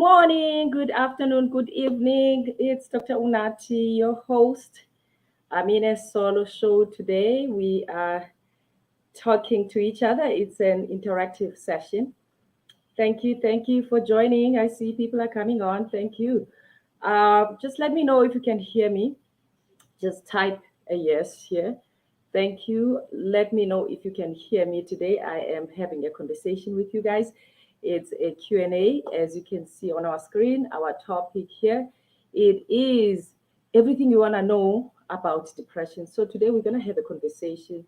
morning, good afternoon, good evening. It's Dr. Unati, your host. I'm in a solo show today. We are talking to each other. It's an interactive session. Thank you for joining. I see people are coming on. Thank you. Just let me know if you can hear me. Just type a yes here. Thank you. Let me know if you can hear me today. I am having a conversation with you guys. It's a Q&A, as you can see on our screen. Our topic here, it is everything you want to know about depression. So today we're going to have a conversation.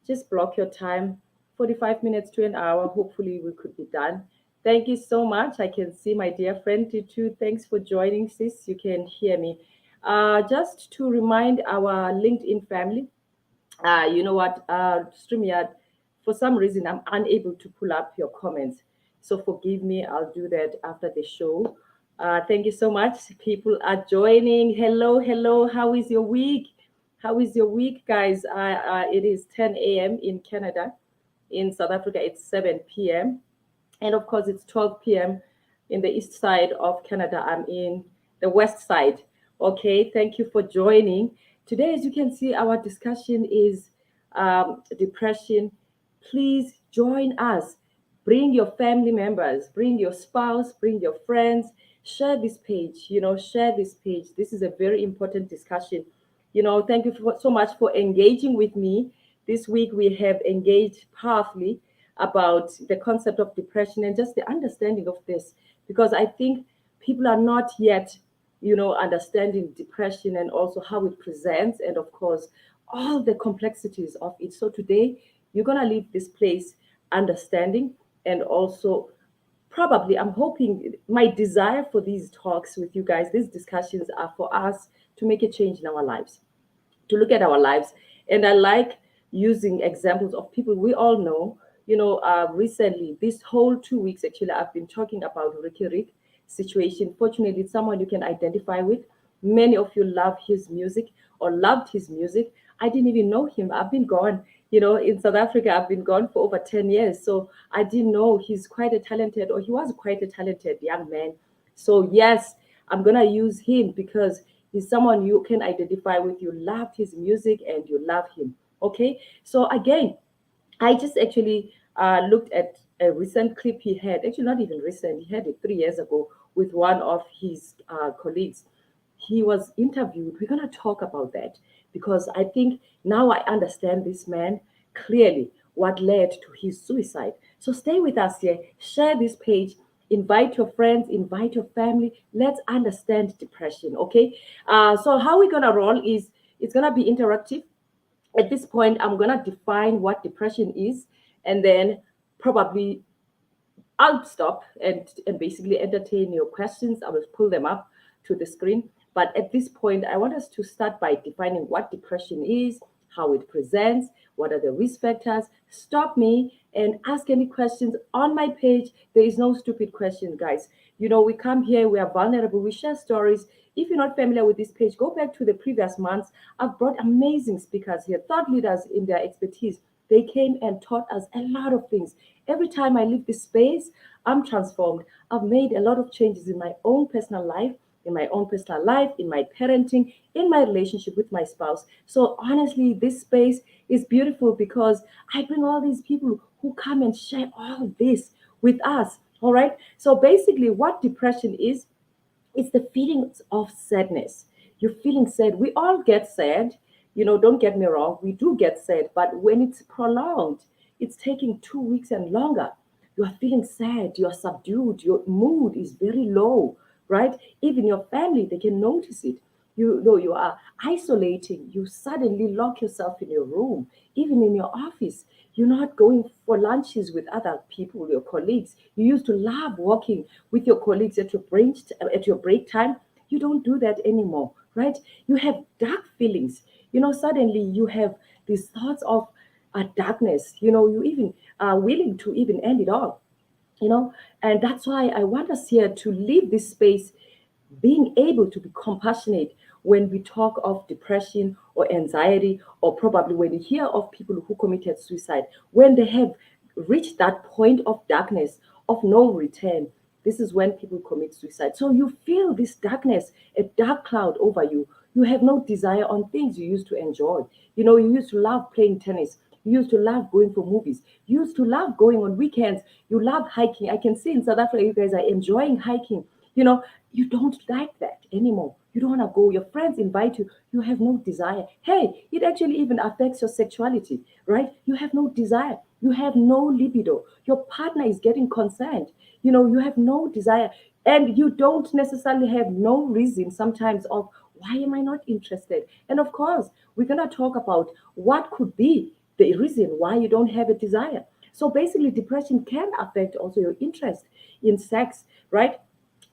Just block your time, 45 minutes to an hour. Hopefully we could be done. Thank you so much. I can see my dear friend Tutu. Thanks for joining, sis. You can hear me. Just to remind our LinkedIn family, you know what, StreamYard, for some reason, I'm unable to pull up your comments. So forgive me, I'll do that after the show. Thank you so much. People are joining. Hello, hello. How is your week? How is your week, guys? It is 10 a.m. in Canada. In South Africa, it's 7 p.m. And of course, it's 12 p.m. in the east side of Canada. I'm in the west side. Okay, thank you for joining. Today, as you can see, our discussion is depression. Please join us. Bring your family members, bring your spouse, bring your friends. Share this page, share this page. This is a very important discussion. Thank you so much for engaging with me. This week, we have engaged powerfully about the concept of depression and just the understanding of this, because I think people are not yet understanding depression and also how it presents, and of course all the complexities of it. So today you're going to leave this place understanding, and also probably, I'm hoping, my desire for these talks with you guys, these discussions, are for us to make a change in our lives, to look at our lives. And I like using examples of people we all know. Recently, this whole 2 weeks, actually, I've been talking about Ricky Rick situation. Fortunately, it's someone you can identify with. Many of you love his music or loved his music. I didn't even know him. I've been gone, in South Africa. I've been gone for over 10 years. So I didn't know he's quite a talented, or he was quite a talented young man. So, yes, I'm going to use him because he's someone you can identify with. You loved his music and you love him. Okay. So, again, I just actually looked at a recent clip he had, actually, not even recent, he had it 3 years ago with one of his colleagues. He was interviewed. We're going to talk about that because I think now I understand this man clearly, what led to his suicide. So stay with us here, share this page, invite your friends, invite your family. Let's understand depression, okay? So, how we're going to roll is it's going to be interactive. At this point, I'm going to define what depression is, and then probably I'll stop and basically entertain your questions. I will pull them up to the screen. But at this point, I want us to start by defining what depression is, how it presents, what are the risk factors. Stop me and ask any questions on my page. There is no stupid question, guys. We come here, we are vulnerable, we share stories. If you're not familiar with this page, go back to the previous months. I've brought amazing speakers here, thought leaders in their expertise. They came and taught us a lot of things. Every time I leave this space, I'm transformed. I've made a lot of changes in my own personal life, in my parenting, in my relationship with my spouse. So honestly, this space is beautiful because I bring all these people who come and share all this with us. All right. So basically, what depression is, it's the feelings of sadness. You're feeling sad. We all get sad. Don't get me wrong. We do get sad. But when it's prolonged, it's taking 2 weeks and longer. You are feeling sad. You are subdued. Your mood is very low, right? Even your family, they can notice it. You know, you are isolating. You suddenly lock yourself in your room, even in your office. You're not going for lunches with other people, your colleagues. You used to love walking with your colleagues at your break time. You don't do that anymore, right? You have dark feelings. Suddenly you have these thoughts of darkness. You even are willing to even end it all. And that's why I want us here to leave this space being able to be compassionate when we talk of depression or anxiety, or probably when we hear of people who committed suicide, when they have reached that point of darkness, of no return. this is when people commit suicide. So you feel this darkness, a dark cloud over you. You have no desire on things you used to enjoy. You used to love playing tennis. You used to love going for movies. You used to love going on weekends. You love hiking. I can see in South Africa, you guys are enjoying hiking. You know, you don't like that anymore. You don't want to go. Your friends invite you. You have no desire. Hey, it actually even affects your sexuality, right? You have no desire. You have no libido. Your partner is getting concerned. You have no desire. And you don't necessarily have no reason sometimes of why am I not interested? And of course, we're going to talk about what could be the reason why you don't have a desire. So basically, depression can affect also your interest in sex, right?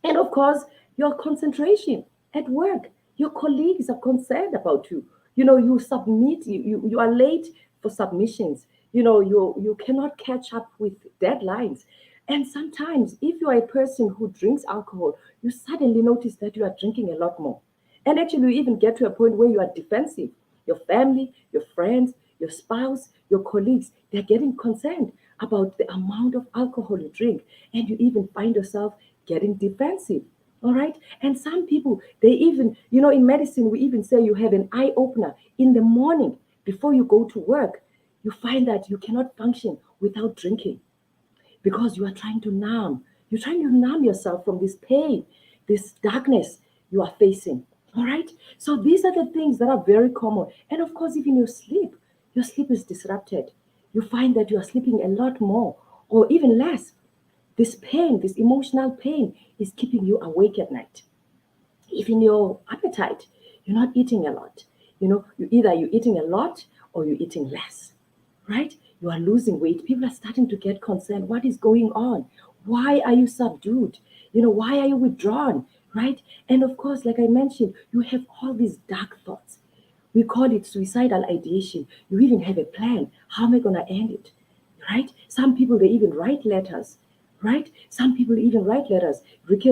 And of course, your concentration at work. Your colleagues are concerned about you. You submit, you are late for submissions. You cannot catch up with deadlines. And sometimes, if you are a person who drinks alcohol, you suddenly notice that you are drinking a lot more. And actually, you even get to a point where you are defensive. Your family, your friends, your spouse, your colleagues, they're getting concerned about the amount of alcohol you drink. And you even find yourself getting defensive. All right. And some people, they even, in medicine, we even say you have an eye opener in the morning before you go to work. You find that you cannot function without drinking because you are trying to numb. You're trying to numb yourself from this pain, this darkness you are facing. All right. So these are the things that are very common. And of course, even your sleep is disrupted. You find that you are sleeping a lot more or even less. This pain, this emotional pain, is keeping you awake at night. Even your appetite, you're not eating a lot. You're eating a lot or you're eating less, right? You are losing weight. People are starting to get concerned. What is going on? Why are you subdued? Why are you withdrawn, right? And of course, like I mentioned, you have all these dark thoughts. We call it suicidal ideation. You even have a plan. How am I going to end it? Right? Some people, they even write letters, right? Some people even write letters. Rick,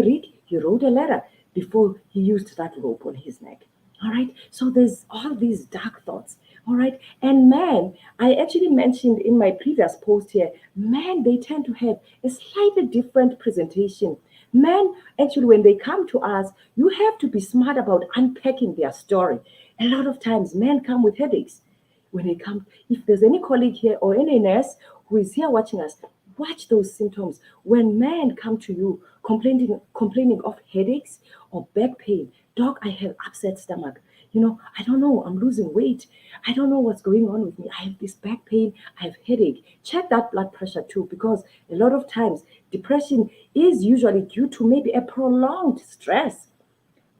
he wrote a letter before he used that rope on his neck. All right. So there's all these dark thoughts. All right. And man, I actually mentioned in my previous post here, man, they tend to have a slightly different presentation. Men, actually, when they come to us, you have to be smart about unpacking their story. A lot of times, men come with headaches. When they come, if there's any colleague here or any nurse who is here watching us, watch those symptoms. When men come to you complaining of headaches or back pain, doc, I have upset stomach. I don't know, I'm losing weight. I don't know what's going on with me. I have this back pain, I have headache. Check that blood pressure too, because a lot of times depression is usually due to maybe a prolonged stress.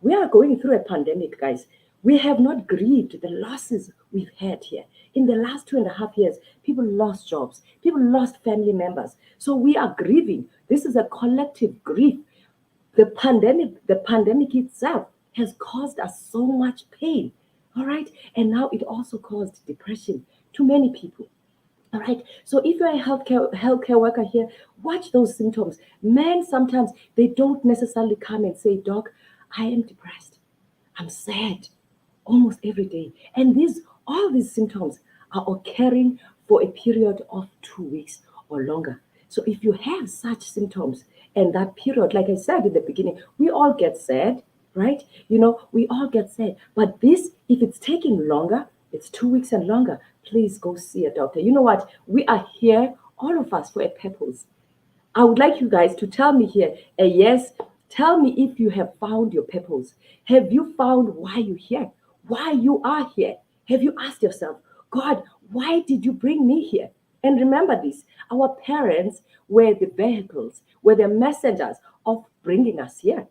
We are going through a pandemic, guys. We have not grieved the losses we've had here. In the last 2.5 years, people lost jobs, people lost family members. So we are grieving. This is a collective grief. The pandemic itself has caused us so much pain. All right. And now it also caused depression to many people. All right. So if you're a healthcare worker here, watch those symptoms. Men sometimes they don't necessarily come and say, Doc, I am depressed. I'm sad almost every day. And all these symptoms are occurring for a period of 2 weeks or longer. So if you have such symptoms and that period, like I said in the beginning, we all get sad, right? We all get sad. But this, if it's taking longer, it's 2 weeks and longer, please go see a doctor. You know what? We are here, all of us, for a purpose. I would like you guys to tell me here a yes. Tell me if you have found your purpose. Have you found why you're here? Why you are here? Have you asked yourself, God, why did you bring me here? And remember this, our parents were the vehicles, were the messengers of bringing us here.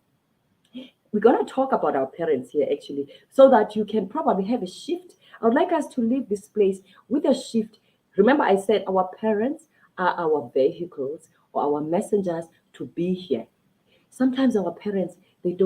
We're going to talk about our parents here actually, so that you can probably have a shift. I would like us to leave this place with a shift. Remember, I said our parents are our vehicles or our messengers to be here. Sometimes our parents, they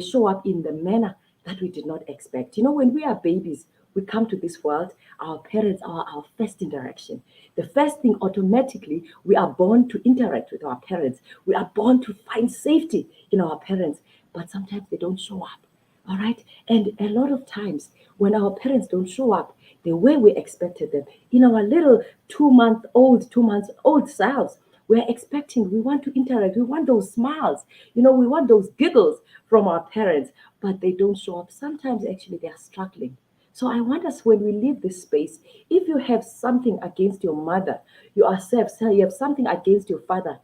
show up in the manner that we did not expect. When we are babies, we come to this world, our parents are our first interaction. The first thing, automatically, we are born to interact with our parents. We are born to find safety in our parents, but sometimes they don't show up. All right. And a lot of times when our parents don't show up the way we expected them, in our little 2 month old selves, We're expecting, we want to interact, we want those smiles, we want those giggles from our parents, but they don't show up. Sometimes actually they are struggling. So I want us, when we leave this space, if you have something against your mother, yourself, you have something against your father,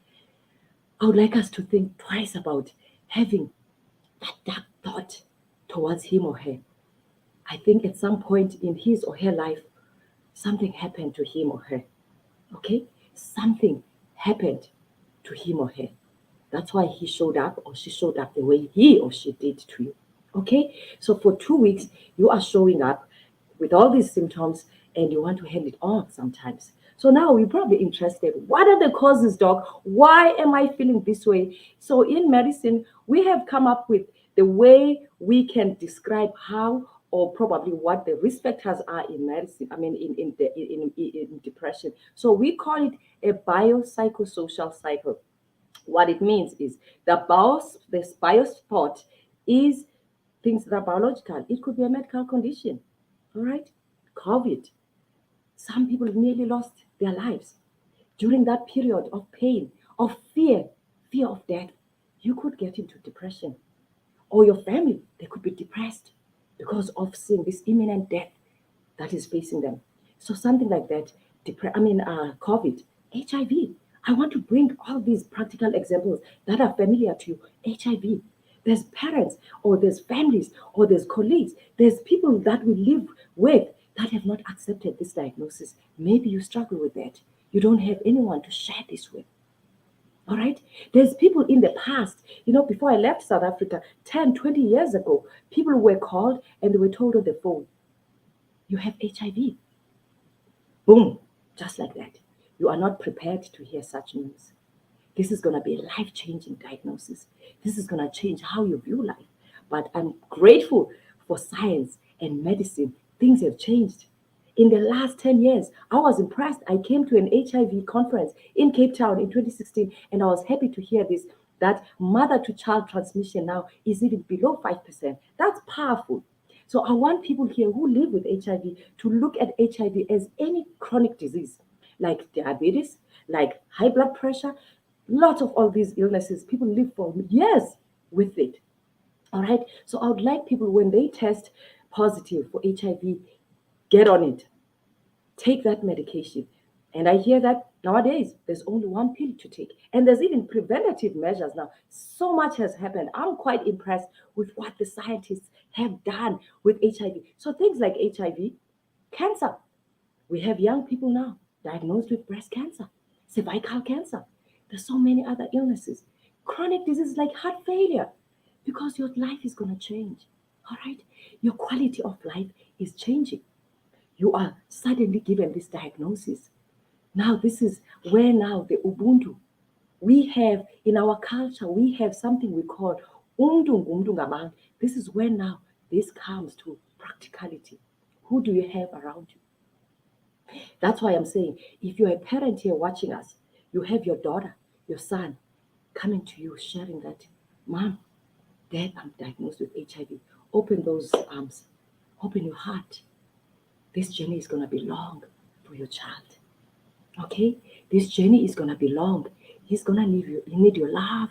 I would like us to think twice about having that dark thought towards him or her. I think at some point in his or her life, something happened to him or her. Okay? Something happened to him or her. That's why he showed up or she showed up the way he or she did to you. Okay? So for 2 weeks, you are showing up with all these symptoms and you want to hand it on sometimes. So now we're probably interested. What are the causes, doc? Why am I feeling this way? So in medicine, we have come up with the way we can describe how or probably what the risk factors are in medicine, I mean in depression. So we call it a biopsychosocial cycle. What it means is this biospot is things that are biological. It could be a medical condition. All right? COVID. Some people nearly lost their lives during that period of pain, of fear of death. You could get into depression, or your family, they could be depressed because of seeing this imminent death that is facing them. So something like that, COVID, HIV. I want to bring all these practical examples that are familiar to you. HIV. There's parents, or there's families, or there's colleagues, there's people that we live with that have not accepted this diagnosis. Maybe you struggle with that. You don't have anyone to share this with. All right. There's people in the past, before I left South Africa 10, 20 years ago, people were called and they were told on the phone, you have HIV. Boom. Just like that. You are not prepared to hear such news. This is going to be a life changing diagnosis. This is going to change how you view life. But I'm grateful for science and medicine. Things have changed. In the last 10 years, I was impressed. I came to an HIV conference in Cape Town in 2016, and I was happy to hear this, that mother to child transmission now is even below 5%. That's powerful. So I want people here who live with HIV to look at HIV as any chronic disease, like diabetes, like high blood pressure, lots of all these illnesses. People live for years with it. All right. So I would like people, when they test positive for HIV, get on it. Take that medication. And I hear that nowadays there's only one pill to take. And there's even preventative measures now. So much has happened. I'm quite impressed with what the scientists have done with HIV. So things like HIV, cancer. We have young people now diagnosed with breast cancer, cervical cancer. There's so many other illnesses, chronic diseases like heart failure, because your life is going to change. All right? Your quality of life is changing. You are suddenly given this diagnosis. Now, this is where now the Ubuntu, we have in our culture, we have something we call umntu ngumntu ngabantu. This is where now this comes to practicality. Who do you have around you? That's why I'm saying, if you're a parent here watching us, you have your daughter, your son coming to you sharing that, Mom, Dad, I'm diagnosed with HIV. Open those arms, open your heart. This journey is going to be long for your child. Okay? This journey is going to be long. He's going to need your love.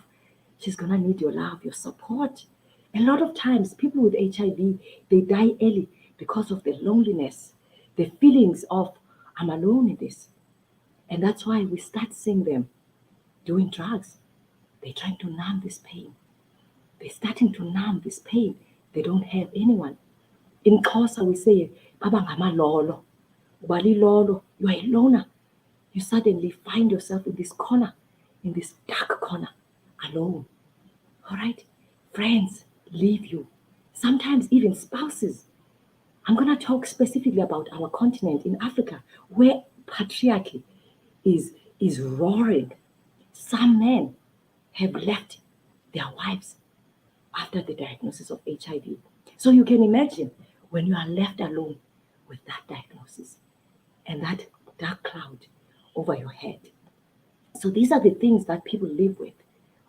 She's going to need your love, your support. A lot of times, people with HIV, they die early because of the loneliness, the feelings of, I'm alone in this. And that's why we start seeing them doing drugs. They're trying to numb this pain. They're starting to numb this pain. They don't have anyone. In Xhosa, we say, Baba ngamalolo. Ubali lolo. You are a loner. You suddenly find yourself in this corner, in this dark corner, alone. All right? Friends leave you. Sometimes even spouses. I'm going to talk specifically about our continent in Africa, where patriarchy is roaring. Some men have left their wives after the diagnosis of HIV. So you can imagine when you are left alone with that diagnosis and that dark cloud over your head. So these are the things that people live with.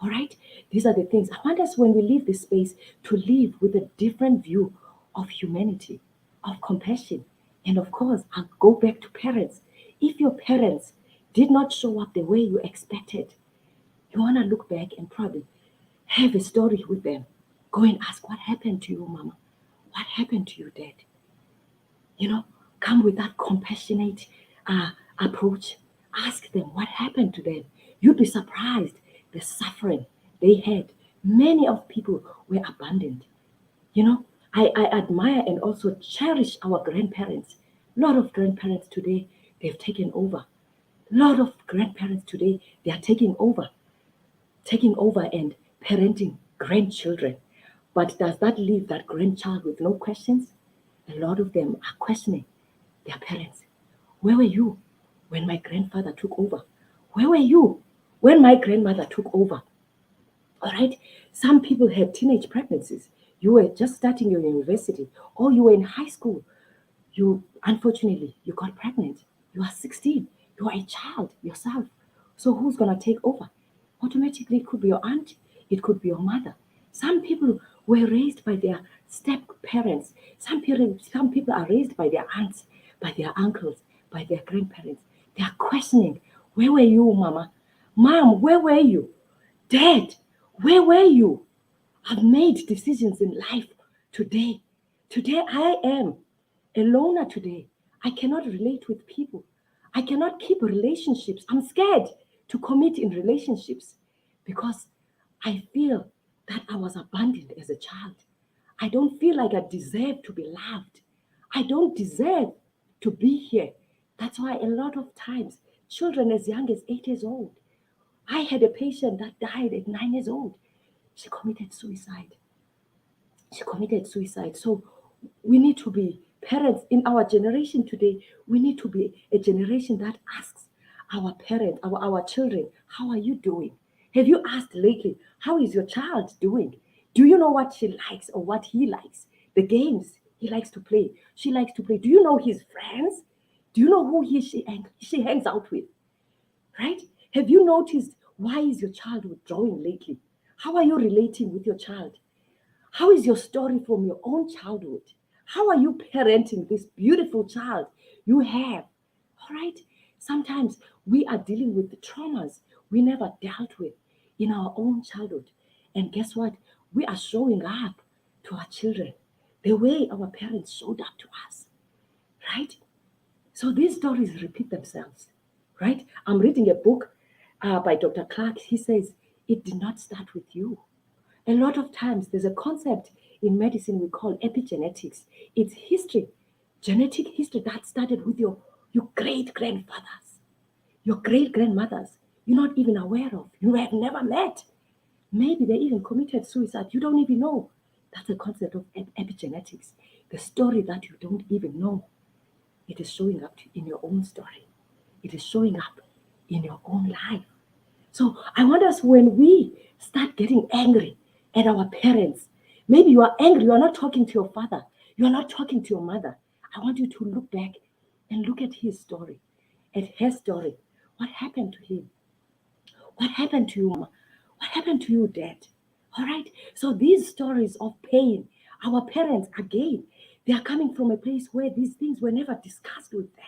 All right? These are the things. I want us, when we leave this space, to live with a different view of humanity, of compassion. And of course, I'll go back to parents. If your parents did not show up the way you expected, you want to look back and probably have a story with them. Go and ask, what happened to you, mama? What happened to you, dad? You know, come with that compassionate approach. Ask them what happened to them. You'd be surprised the suffering they had. Many of people were abandoned. You know, I admire and also cherish our grandparents. A lot of grandparents today, they've taken over. A lot of grandparents today, they are taking over and parenting grandchildren. But does that leave that grandchild with no questions? A lot of them are questioning their parents. Where were you when my grandfather took over? Where were you when my grandmother took over? All right. Some people had teenage pregnancies. You were just starting your university, or you were in high school. You unfortunately you got pregnant. You are 16. You are a child yourself. So who's gonna take over? Automatically, it could be your aunt. It could be your mother. Some people were raised by their step parents. Some people are raised by their aunts, by their uncles, by their grandparents. They are questioning, where were you, mama? Mom, where were you? Dad, where were you? I've made decisions in life today. Today I am a loner today. I cannot relate with people. I cannot keep relationships. I'm scared to commit in relationships because I feel that I was abandoned as a child. I don't feel like I deserve to be loved. I don't deserve to be here. That's why a lot of times, children as young as 8 years old, I had a patient that died at 9 years old. She committed suicide. She committed suicide. So we need to be parents in our generation today. We need to be a generation that asks our parents, our children, how are you doing? Have you asked lately, how is your child doing? Do you know what she likes or what he likes? The games he likes to play, she likes to play. Do you know his friends? Do you know who she hangs out with? Right? Have you noticed why is your child withdrawing lately? How are you relating with your child? How is your story from your own childhood? How are you parenting this beautiful child you have? All right. Sometimes we are dealing with the traumas we never dealt with in our own childhood. And guess what? We are showing up to our children the way our parents showed up to us. Right? So these stories repeat themselves. Right? I'm reading a book by Dr. Clark. He says, it did not start with you. A lot of times there's a concept in medicine we call epigenetics. It's history, genetic history that started with your great grandfathers, your great grandmothers, you're not even aware of, you have never met. Maybe they even committed suicide. You don't even know. That's the concept of epigenetics. The story that you don't even know. It is showing up in your own story. It is showing up in your own life. So I want us when we start getting angry at our parents, maybe you are angry, you are not talking to your father, you are not talking to your mother. I want you to look back and look at his story, at her story. What happened to him? What happened to you, mama? What happened to you, dad? All right. So these stories of pain, our parents, again, they are coming from a place where these things were never discussed with them.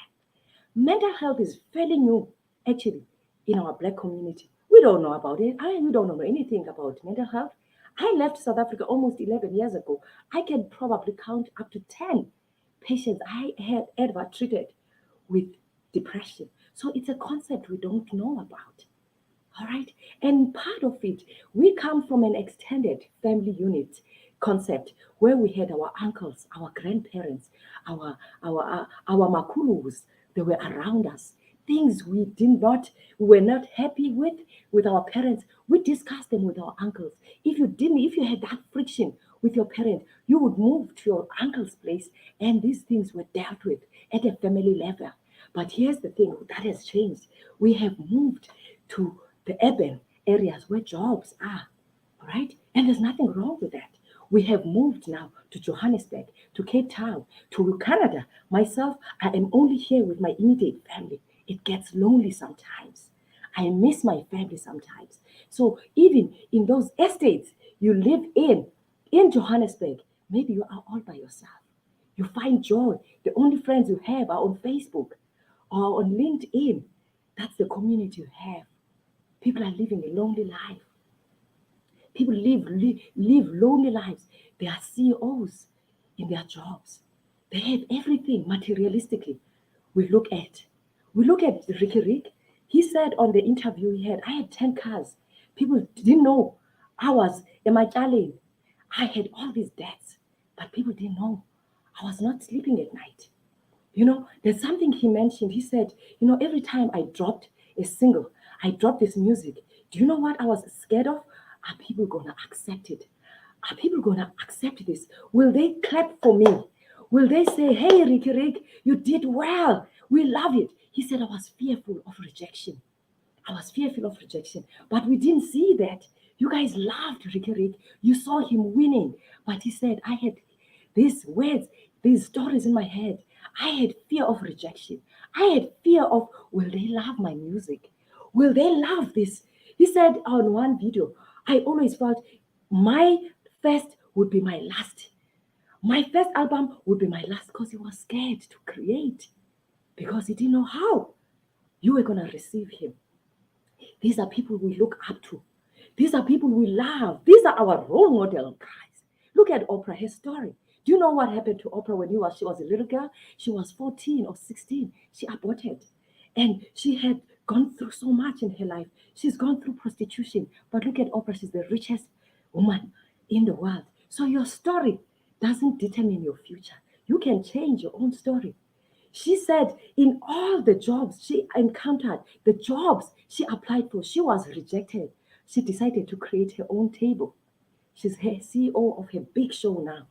Mental health is failing you, actually, in our black community. We don't know about it. We don't know anything about mental health. I left South Africa almost 11 years ago. I can probably count up to 10 patients I had ever treated with depression. So it's a concept we don't know about. All right. And part of it, we come from an extended family unit concept where we had our uncles, our grandparents, our makulus, they were around us. Things we were not happy with our parents. We discussed them with our uncles. If you had that friction with your parent, you would move to your uncle's place, and these things were dealt with at a family level. But here's the thing that has changed. We have moved to the urban areas where jobs are, all right? And there's nothing wrong with that. We have moved now to Johannesburg, to Cape Town, to Canada. Myself, I am only here with my immediate family. It gets lonely sometimes. I miss my family sometimes. So even in those estates you live in Johannesburg, maybe you are all by yourself. You find joy. The only friends you have are on Facebook or on LinkedIn. That's the community you have. People are living a lonely life. People live lonely lives. They are CEOs in their jobs. They have everything materialistically. We look at. We look at Ricky Rick. He said on the interview he had, I had 10 cars. People didn't know I was a Machiavellian. I had all these debts, but people didn't know. I was not sleeping at night. There's something he mentioned. He said, every time I dropped a single, I dropped this music. Do you know what I was scared of? Are people gonna accept it? Are people gonna accept this? Will they clap for me? Will they say, hey, Ricky Rick, you did well. We love it. He said, I was fearful of rejection. I was fearful of rejection, but we didn't see that. You guys loved Ricky Rick. You saw him winning, but he said, I had these words, these stories in my head. I had fear of rejection. I had fear of, will they love my music? Will they love this? He said on one video, I always felt my first would be my last. My first album would be my last because he was scared to create because he didn't know how you were going to receive him. These are people we look up to. These are people we love. These are our role model guys. Look at Oprah, her story. Do you know what happened to Oprah when she was a little girl? She was 14 or 16. She aborted. And she had gone through so much in her life. She's gone through prostitution. But look at Oprah. She's the richest woman in the world. So your story doesn't determine your future. You can change your own story. She said in all the jobs she encountered, the jobs she applied for, she was rejected. She decided to create her own table. She's her CEO of her big show now.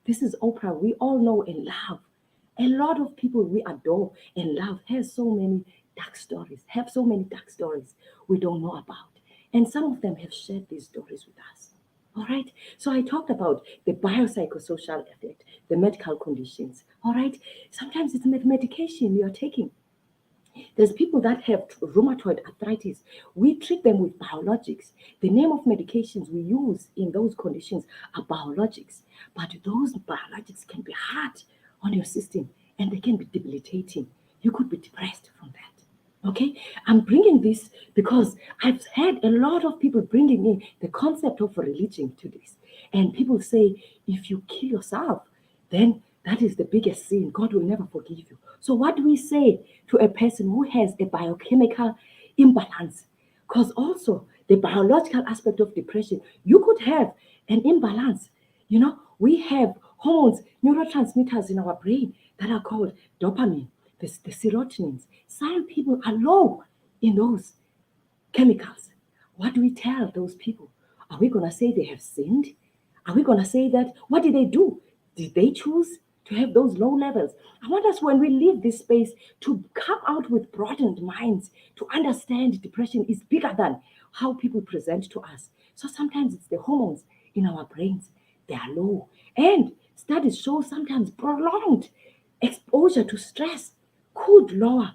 This is Oprah. We all know and love. A lot of people we adore and love have so many dark stories we don't know about. And some of them have shared these stories with us. All right. So I talked about the biopsychosocial effect, the medical conditions. All right. Sometimes it's medication you are taking. There's people that have rheumatoid arthritis. We treat them with biologics. The name of medications we use in those conditions are biologics. But those biologics can be hard on your system and they can be debilitating. You could be depressed from that. Okay, I'm bringing this because I've had a lot of people bringing in the concept of religion to this. And people say, if you kill yourself, then that is the biggest sin. God will never forgive you. So, what do we say to a person who has a biochemical imbalance? Because also, the biological aspect of depression, you could have an imbalance. We have hormones, neurotransmitters in our brain that are called dopamine, the serotonins. Some people are low in those chemicals. What do we tell those people? Are we going to say they have sinned? Are we going to say that? What did they do? Did they choose to have those low levels? I want us, when we leave this space, to come out with broadened minds, to understand depression is bigger than how people present to us. So sometimes it's the hormones in our brains, they are low. And studies show sometimes prolonged exposure to stress could lower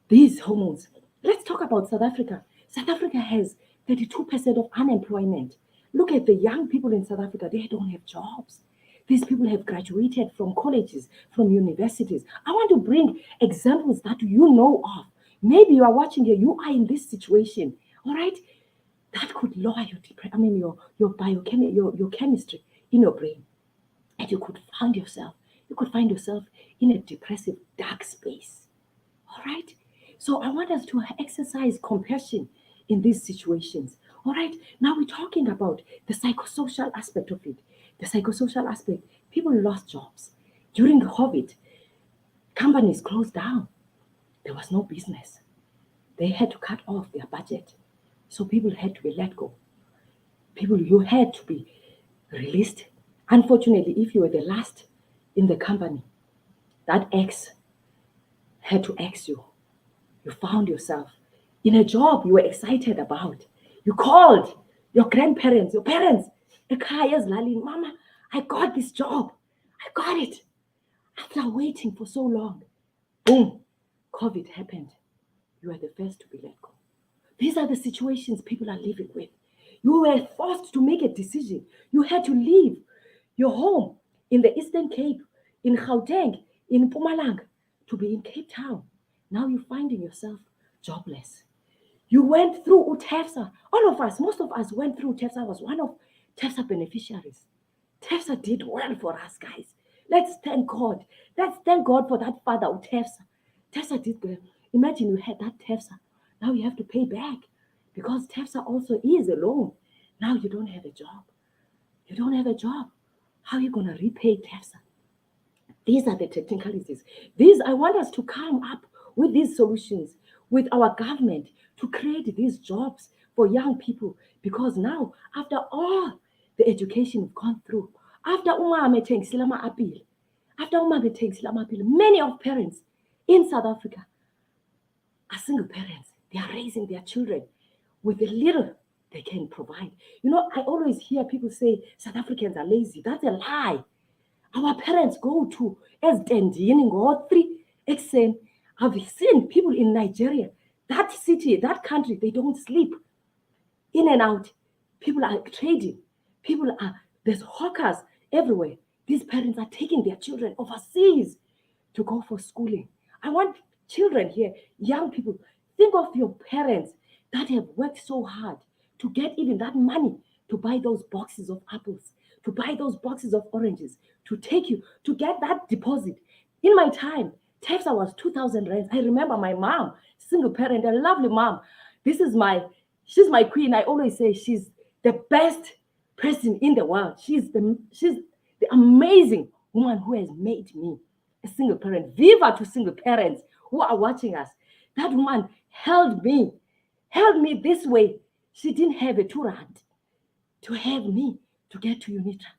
these hormones. Let's talk about South Africa. South Africa has 32% of unemployment. Look at the young people in South Africa, they don't have jobs. These people have graduated from colleges, from universities. I want to bring examples that you know of. Maybe you are watching here, you are in this situation, all right? That could lower your your chemistry in your brain. And you could find yourself in a depressive, dark space. All right. So I want us to exercise compassion in these situations. All right. Now we're talking about the psychosocial aspect of it. The psychosocial aspect, people lost jobs. During COVID, companies closed down. There was no business. They had to cut off their budget. So people had to be let go. People, you had to be released. Unfortunately, if you were the last in the company, that ex had to ex you. You found yourself in a job you were excited about. You called your grandparents, your parents, ekhaya ezilalini, Mama, I got this job. I got it. After waiting for so long, boom, COVID happened. You are the first to be let go. These are the situations people are living with. You were forced to make a decision. You had to leave your home in the Eastern Cape, in Gauteng, in Mpumalanga, to be in Cape Town. Now you're finding yourself jobless. You went through TEFSA. All of us, most of us went through TEFSA. I was one of TEFSA beneficiaries. TEFSA did well for us, guys. Let's thank God. Let's thank God for that father of TEFSA. TEFSA did well. Imagine you had that TEFSA. Now you have to pay back because TEFSA also is a loan. Now you don't have a job. You don't have a job. How are you going to repay TEFSA? These are the technicalities. These, I want us to come up with these solutions with our government to create these jobs for young people. Because now, after all the education we've gone through, after many of parents in South Africa are single parents. They are raising their children with the little they can provide. You know, I always hear people say South Africans are lazy. That's a lie. Our parents go to Esdendini, go 3 XN. I've seen people in Nigeria, that city, that country, they don't sleep. In and out. People are trading. There's hawkers everywhere. These parents are taking their children overseas to go for schooling. I want children here, young people, think of your parents that have worked so hard to get even that money to buy those boxes of apples, to buy those boxes of oranges, to take you, to get that deposit. In my time, TEFSA was 2,000 rands. I remember my mom, single parent, a lovely mom. She's my queen. I always say she's the best person in the world. She's the amazing woman who has made me a single parent. Viva to single parents who are watching us. That woman held me this way. She didn't have a 2 rand to have me to get to UNITRA,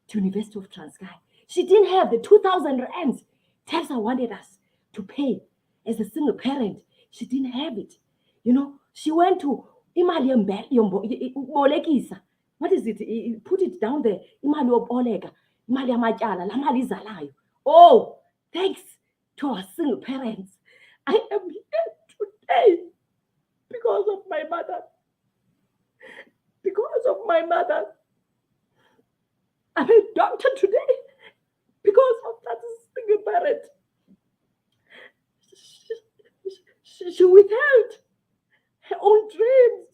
to University of Transkei. She didn't have the 2,000 rands TEFSA wanted us to pay as a single parent. She didn't have it. You know, she went to imali bolekisa. What is it? Put it down there. Imali yoboleka, imali yamatyala, la mali izalayo. Oh, thanks to our single parents, I am here today because of my mother. Because of my mother. I'm a doctor today because of that single parent. She withheld her own dreams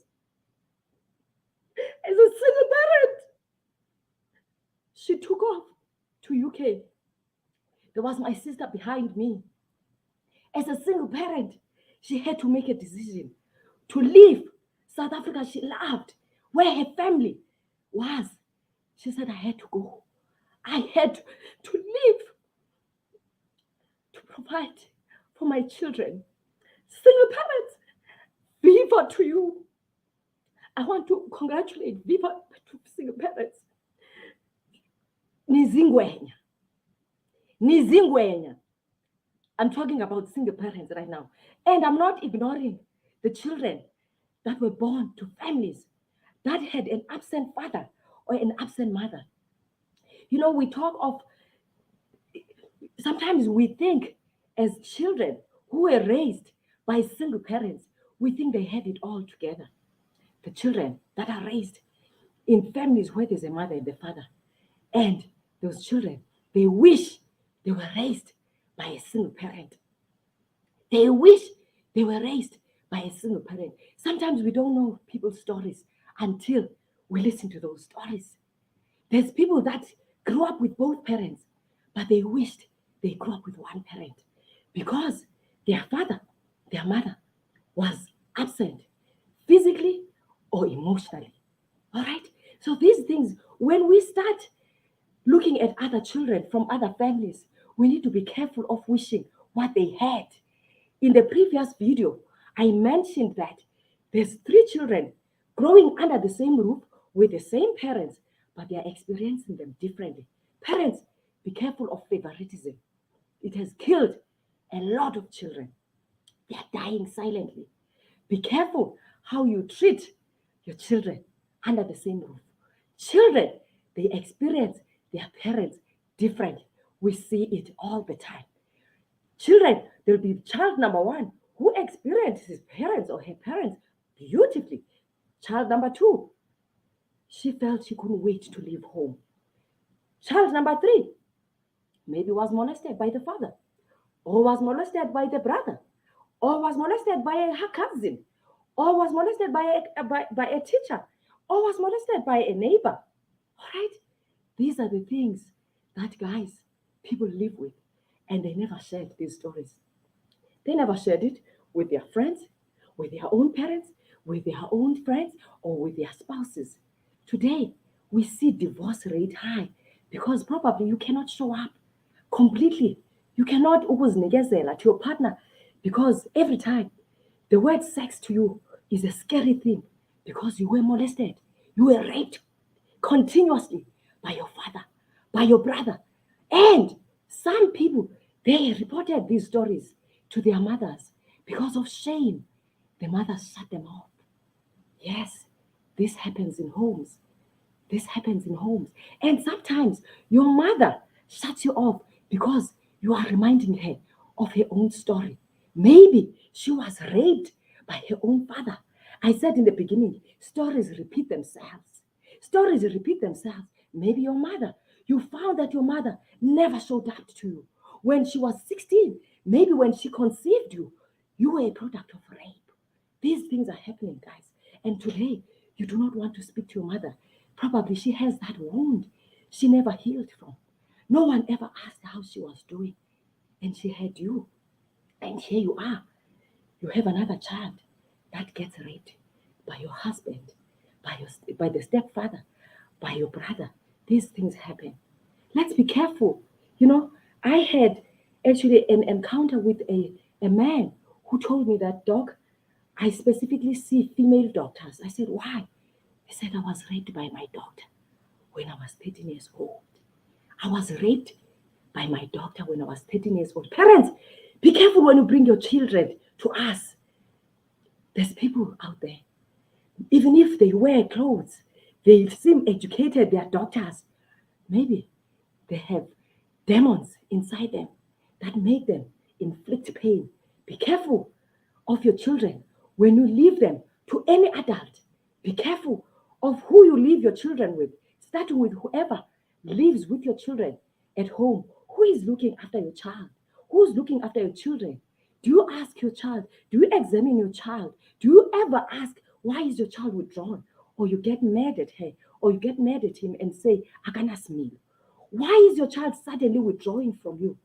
as a single parent. She took off to UK. There was my sister behind me. As a single parent, she had to make a decision to leave South Africa she loved, where her family was. She said, I had to go. I had to leave to provide for my children. Single parents, viva to you. I want to congratulate viva to single parents. Nizingwenya. I'm talking about single parents right now. And I'm not ignoring the children that were born to families that had an absent father or an absent mother. You know, we talk of, sometimes we think as children who were raised by single parents, we think they had it all together. The children that are raised in families where there's a mother and a father, and those children, they wish they were raised by a single parent. They wish they were raised by a single parent. Sometimes we don't know people's stories until we listen to those stories. There's people that grew up with both parents, but they wished they grew up with one parent because their father, their mother was absent physically or emotionally. All right? So these things, when we start looking at other children from other families, we need to be careful of wishing what they had. In the previous video, I mentioned that there's 3 children growing under the same roof with the same parents, but they are experiencing them differently. Parents, be careful of favoritism. It has killed a lot of children. They are dying silently. Be careful how you treat your children under the same roof. Children, they experience their parents differently. We see it all the time. Children, there'll be child number 1 who experiences his parents or her parents beautifully. Child number 2, she felt she couldn't wait to leave home. Child number 3 maybe was molested by the father, or was molested by the brother, or was molested by her cousin, or was molested by a teacher, or was molested by a neighbor. All right? These are the things that, guys, people live with, and they never shared these stories. They never shared it with their friends, with their own parents, with their own friends, or with their spouses. Today, we see divorce rate high because probably you cannot show up completely. You cannot ukuzinikezela to your partner because every time the word sex to you is a scary thing because you were molested, you were raped continuously by your father, by your brother. And some people, they reported these stories to their mothers because of shame. The mothers shut them off. Yes, this happens in homes. This happens in homes. And sometimes your mother shuts you off because you are reminding her of her own story. Maybe she was raped by her own father. I said in the beginning, stories repeat themselves. Stories repeat themselves. Maybe your mother, you found that your mother never showed up to you. When she was 16, maybe when she conceived you, you were a product of rape. These things are happening, guys. And today, you do not want to speak to your mother. Probably she has that wound she never healed from. No one ever asked how she was doing. And she had you. And here you are. You have another child that gets raped by your husband, by the stepfather, by your brother. These things happen. Let's be careful. You know, I had actually an encounter with a man who told me that, Doc, I specifically see female doctors. I said, why? He said, I was raped by my doctor when I was 13 years old. I was raped by my doctor when I was 13 years old. Parents, be careful when you bring your children to us. There's people out there, even if they wear clothes, they seem educated, they are doctors. Maybe they have demons inside them that make them inflict pain. Be careful of your children when you leave them to any adult. Be careful of who you leave your children with, starting with whoever lives with your children at home. Who is looking after your child? Who's looking after your children? Do you ask your child? Do you examine your child? Do you ever ask, why is your child withdrawn? Or you get mad at her, or you get mad at him and say, Aganasmil. Why is your child suddenly withdrawing from you?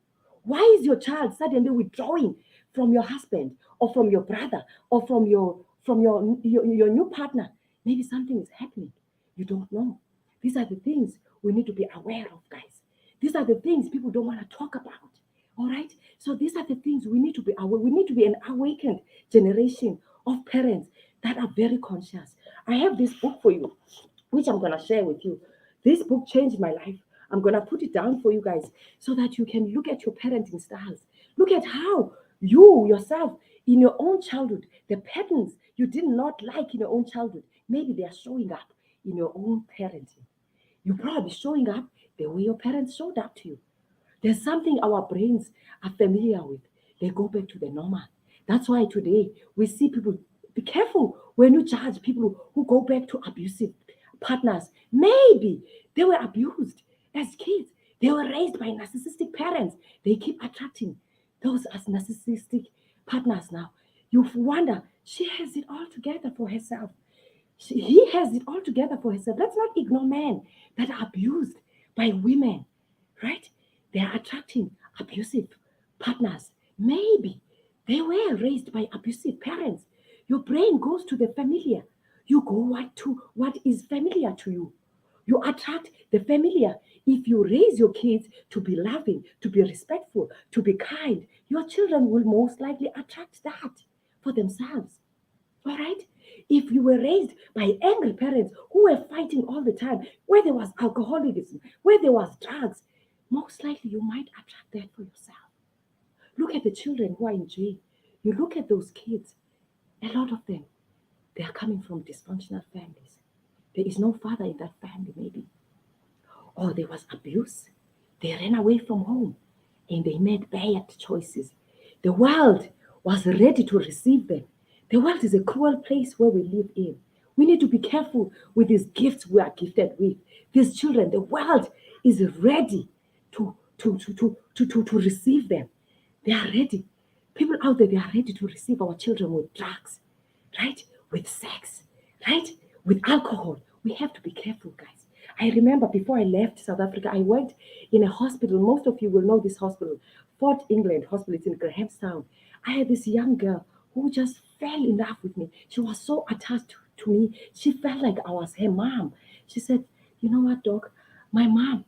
Why is your child suddenly withdrawing from your husband or from your brother or from your new partner? Maybe something is happening. You don't know. These are the things we need to be aware of, guys. These are the things people don't want to talk about. All right. So these are the things we need to be aware. We need to be an awakened generation of parents that are very conscious. I have this book for you, which I'm gonna share with you. This book changed my life. I'm gonna put it down for you guys so that you can look at your parenting styles. Look at how you yourself in your own childhood, the patterns you did not like in your own childhood, maybe they are showing up in your own parenting. You're probably showing up the way your parents showed up to you. There's something our brains are familiar with. They go back to the normal. That's why today we see people, be careful when you judge people who go back to abusive partners. Maybe they were abused as kids. They were raised by narcissistic parents. They keep attracting those as narcissistic partners now. You wonder, she has it all together for herself. He has it all together for himself. Let's not ignore men that are abused by women, right? They are attracting abusive partners. Maybe they were raised by abusive parents. Your brain goes to the familiar. You go what is familiar to you. You attract the familiar. If you raise your kids to be loving, to be respectful, to be kind, your children will most likely attract that for themselves. All right? If you were raised by angry parents who were fighting all the time, where there was alcoholism, where there was drugs, most likely you might attract that for yourself. Look at the children who are in jail. You look at those kids, a lot of them, they are coming from dysfunctional families. There is no father in that family, maybe. Or there was abuse. They ran away from home and they made bad choices. The world was ready to receive them. The world is a cruel place where we live in. We need to be careful with these gifts we are gifted with. These children, the world is ready to receive them. They are ready. People out there, they are ready to receive our children with drugs, right? With sex, right? With alcohol. We have to be careful, guys. I remember before I left South Africa, I worked in a hospital. Most of you will know this hospital, Fort England Hospital. It's in Grahamstown. I had this young girl who just fell in love with me. She was so attached to me. She felt like I was her mom. She said, "You know what, doc? My mom,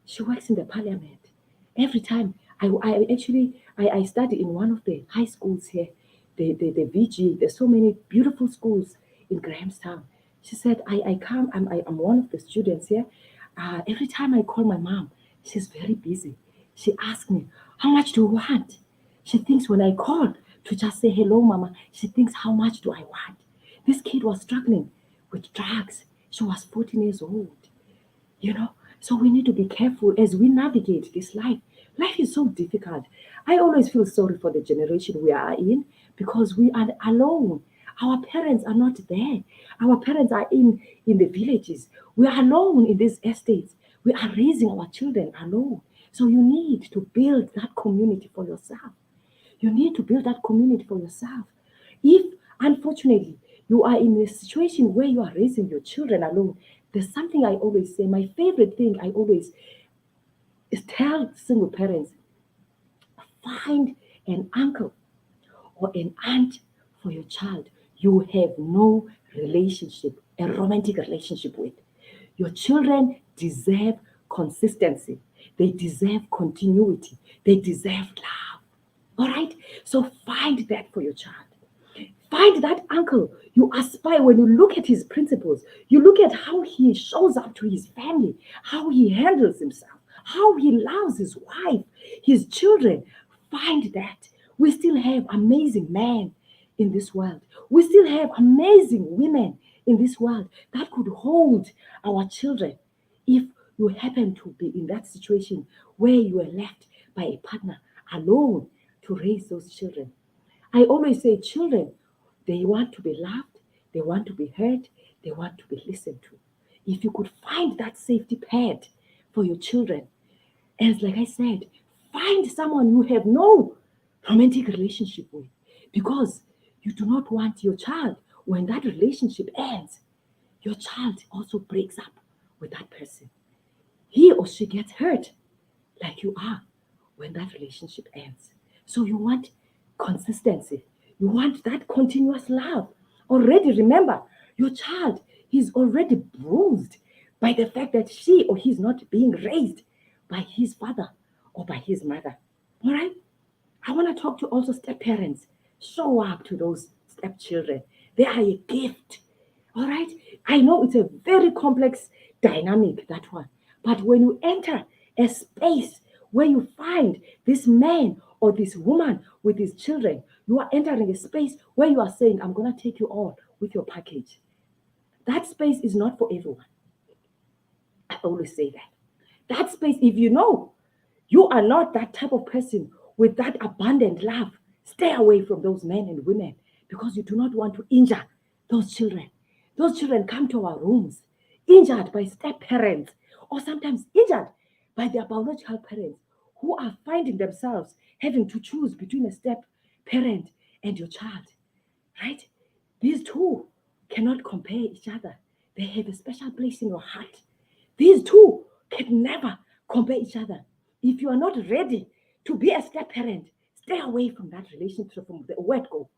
she works in the parliament. Every time I study in one of the high schools here, the VG. There's so many beautiful schools in Grahamstown. She said, I come, I'm one of the students here. Every time I call my mom, she's very busy. She asks me, how much do you want? She thinks when I call to just say hello, mama, she thinks, how much do I want? This kid was struggling with drugs. She was 14 years old. You know, so we need to be careful as we navigate this life. Life is so difficult. I always feel sorry for the generation we are in because we are alone. Our parents are not there. Our parents are in the villages. We are alone in these estates. We are raising our children alone. So you need to build that community for yourself. You need to build that community for yourself. If, unfortunately, you are in a situation where you are raising your children alone, there's something I always say. My favorite thing I always is tell single parents, find an uncle or an aunt for your child you have no relationship, a romantic relationship with. Your children deserve consistency. They deserve continuity. They deserve love. All right? So find that for your child. Find that uncle you aspire when you look at his principles. You look at how he shows up to his family, how he handles himself, how he loves his wife, his children. Find that. We still have amazing men in this world. We still have amazing women in this world that could hold our children if you happen to be in that situation where you are left by a partner alone to raise those children. I always say, children, they want to be loved, they want to be heard, they want to be listened to. If you could find that safety pad for your children, as like I said, find someone you have no romantic relationship with because you do not want your child, when that relationship ends, your child also breaks up with that person. He or she gets hurt like you are when that relationship ends. So you want consistency. You want that continuous love. Already remember, your child is already bruised by the fact that she or he is not being raised by his father or by his mother. All right? I want to talk to also step parents. Show up to those stepchildren. They are a gift. All right? I know it's a very complex dynamic, that one. But when you enter a space where you find this man or this woman with his children, you are entering a space where you are saying, I'm going to take you all with your package. That space is not for everyone. I always say that. That space, if you know you are not that type of person with that abundant love, stay away from those men and women because you do not want to injure those children. Those children come to our rooms injured by step parents or sometimes injured by their biological parents who are finding themselves having to choose between a step parent and your child, right? These two cannot compare each other. They have a special place in your heart. These two can never compare each other. If you are not ready to be a step parent, stay away from that relationship from the word go.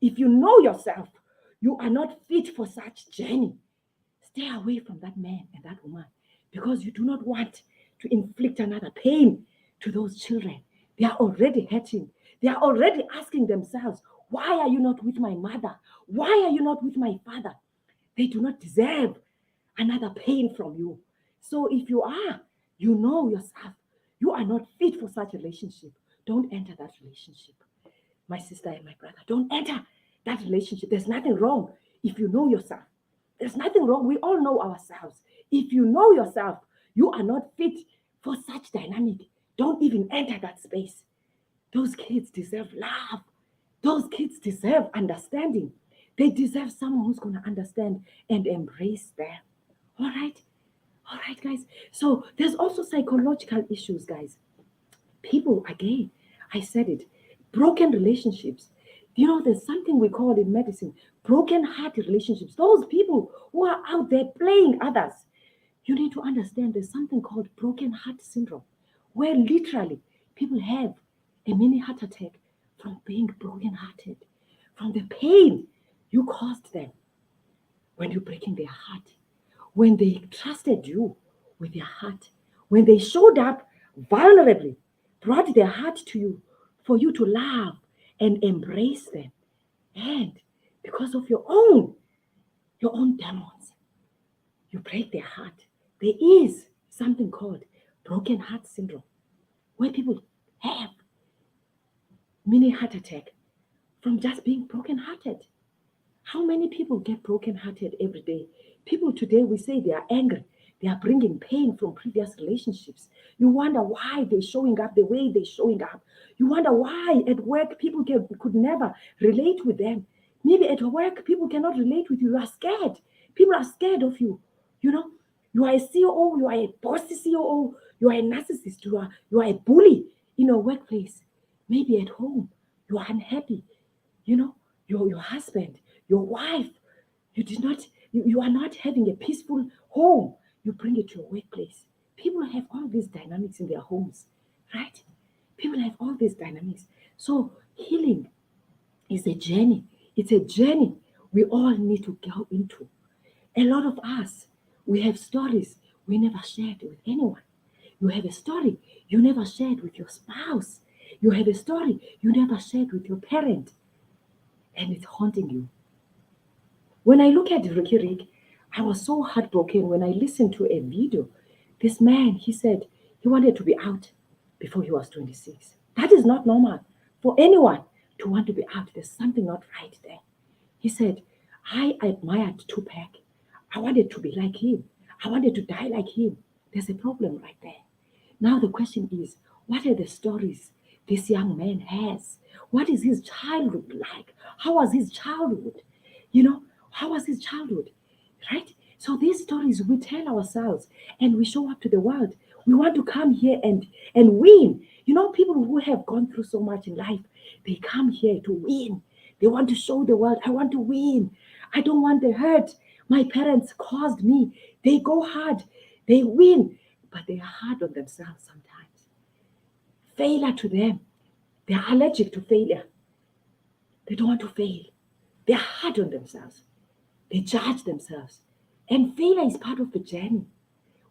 If you know yourself, you are not fit for such journey. Stay away from that man and that woman because you do not want to inflict another pain to those children. They are already hurting. They are already asking themselves, why are you not with my mother? Why are you not with my father? They do not deserve another pain from you. So if you are, you know yourself, you are not fit for such a relationship. Don't enter that relationship. My sister and my brother, don't enter that relationship. There's nothing wrong if you know yourself. There's nothing wrong. We all know ourselves. If you know yourself, you are not fit for such dynamic. Don't even enter that space. Those kids deserve love. Those kids deserve understanding. They deserve someone who's going to understand and embrace them. All right? All right, guys. So there's also psychological issues, guys. People, again, I said it. broken relationships. There's something we call in medicine broken heart relationships. Those people who are out there playing others. You need to understand there's something called broken heart syndrome, where literally people have a mini heart attack from being broken hearted, from the pain you caused them when you're breaking their heart, when they trusted you with their heart, when they showed up vulnerably, brought their heart to you for you to love and embrace them. And because of your own demons, you break their heart. There is something called broken heart syndrome, where people have mini heart attack from just being broken hearted. How many people get broken-hearted every day? People today, we say they are angry. They are bringing pain from previous relationships. You wonder why they're showing up the way they're showing up. You wonder why at work people could never relate with them. Maybe at work people cannot relate with you. You are scared. People are scared of you. You know, you are a COO, you are a bossy COO, you are a narcissist, you are a bully in your workplace. Maybe at home, you are unhappy. You know, your husband, your wife, you are not having a peaceful home. You bring it to your workplace. People have all these dynamics in their homes, right? People have all these dynamics. So healing is a journey. It's a journey we all need to go into. A lot of us, we have stories we never shared with anyone. You have a story you never shared with your spouse. You have a story you never shared with your parent, and it's haunting you. When I look at Ricky Rick, I was so heartbroken when I listened to a video. This man, he said he wanted to be out before he was 26. That is not normal for anyone to want to be out. There's something not right there. He said, I admired Tupac. I wanted to be like him. I wanted to die like him. There's a problem right there. Now the question is, what are the stories this young man has? What is his childhood like? How was his childhood? How was his childhood? Right? So these stories we tell ourselves and we show up to the world. We want to come here and win. People who have gone through so much in life, they come here to win. They want to show the world, I want to win. I don't want the hurt my parents caused me. They go hard, they win, but they are hard on themselves sometimes. Failure to them, they are allergic to failure. They don't want to fail. They are hard on themselves. They judge themselves. And failure is part of the journey.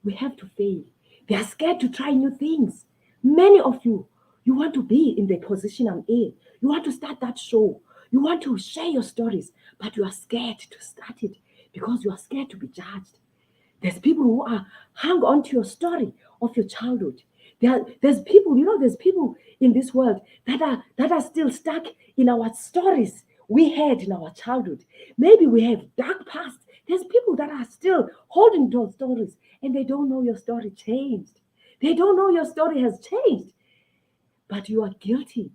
We have to fail. They are scared to try new things. Many of you, you want to be in the position I'm in. You want to start that show. You want to share your stories, but you are scared to start it because you are scared to be judged. There's people who are hung on to your story of your childhood. There's people, there's people in this world that are still stuck in our stories we had in our childhood. Maybe we have dark past. There's people that are still holding those stories and they don't know your story changed. They don't know your story has changed. But you are guilty.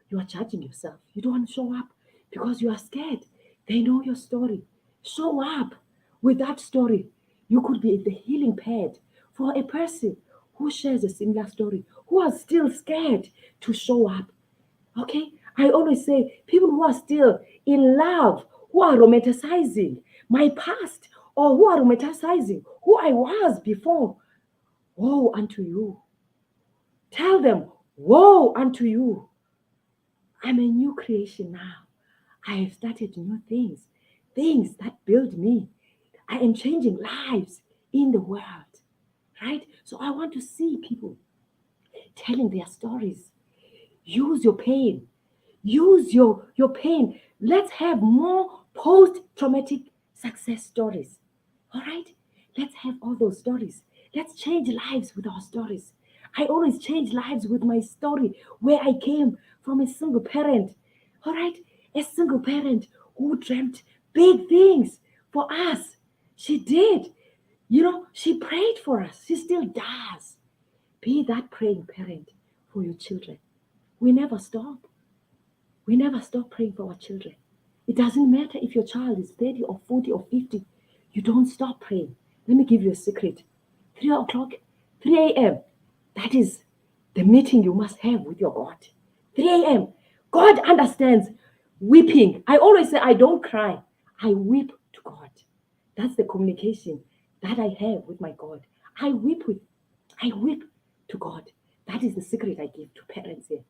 You are judging yourself. You don't want to show up because you are scared. They know your story. Show up with that story. You could be the healing pad for a person who shares a similar story, who are still scared to show up. Okay? I always say people who are still in love, who are romanticizing my past, or who are romanticizing who I was before. Woe unto you. Tell them, woe unto you. I'm a new creation now. I have started new things, things that build me. I am changing lives in the world, right? So I want to see people telling their stories. Use your pain. Use your pain. Let's have more post-traumatic success stories. All right? Let's have all those stories. Let's change lives with our stories. I always change lives with my story where I came from a single parent. All right? A single parent who dreamt big things for us. She did. She prayed for us. She still does. Be that praying parent for your children. We never stop. We never stop praying for our children. It doesn't matter if your child is 30 or 40 or 50. You don't stop praying. Let me give you a secret. 3 o'clock, 3 a.m. That is the meeting you must have with your God. 3 a.m. God understands weeping. I always say, I don't cry. I weep to God. That's the communication that I have with my God. I weep to God. That is the secret I give to parents here.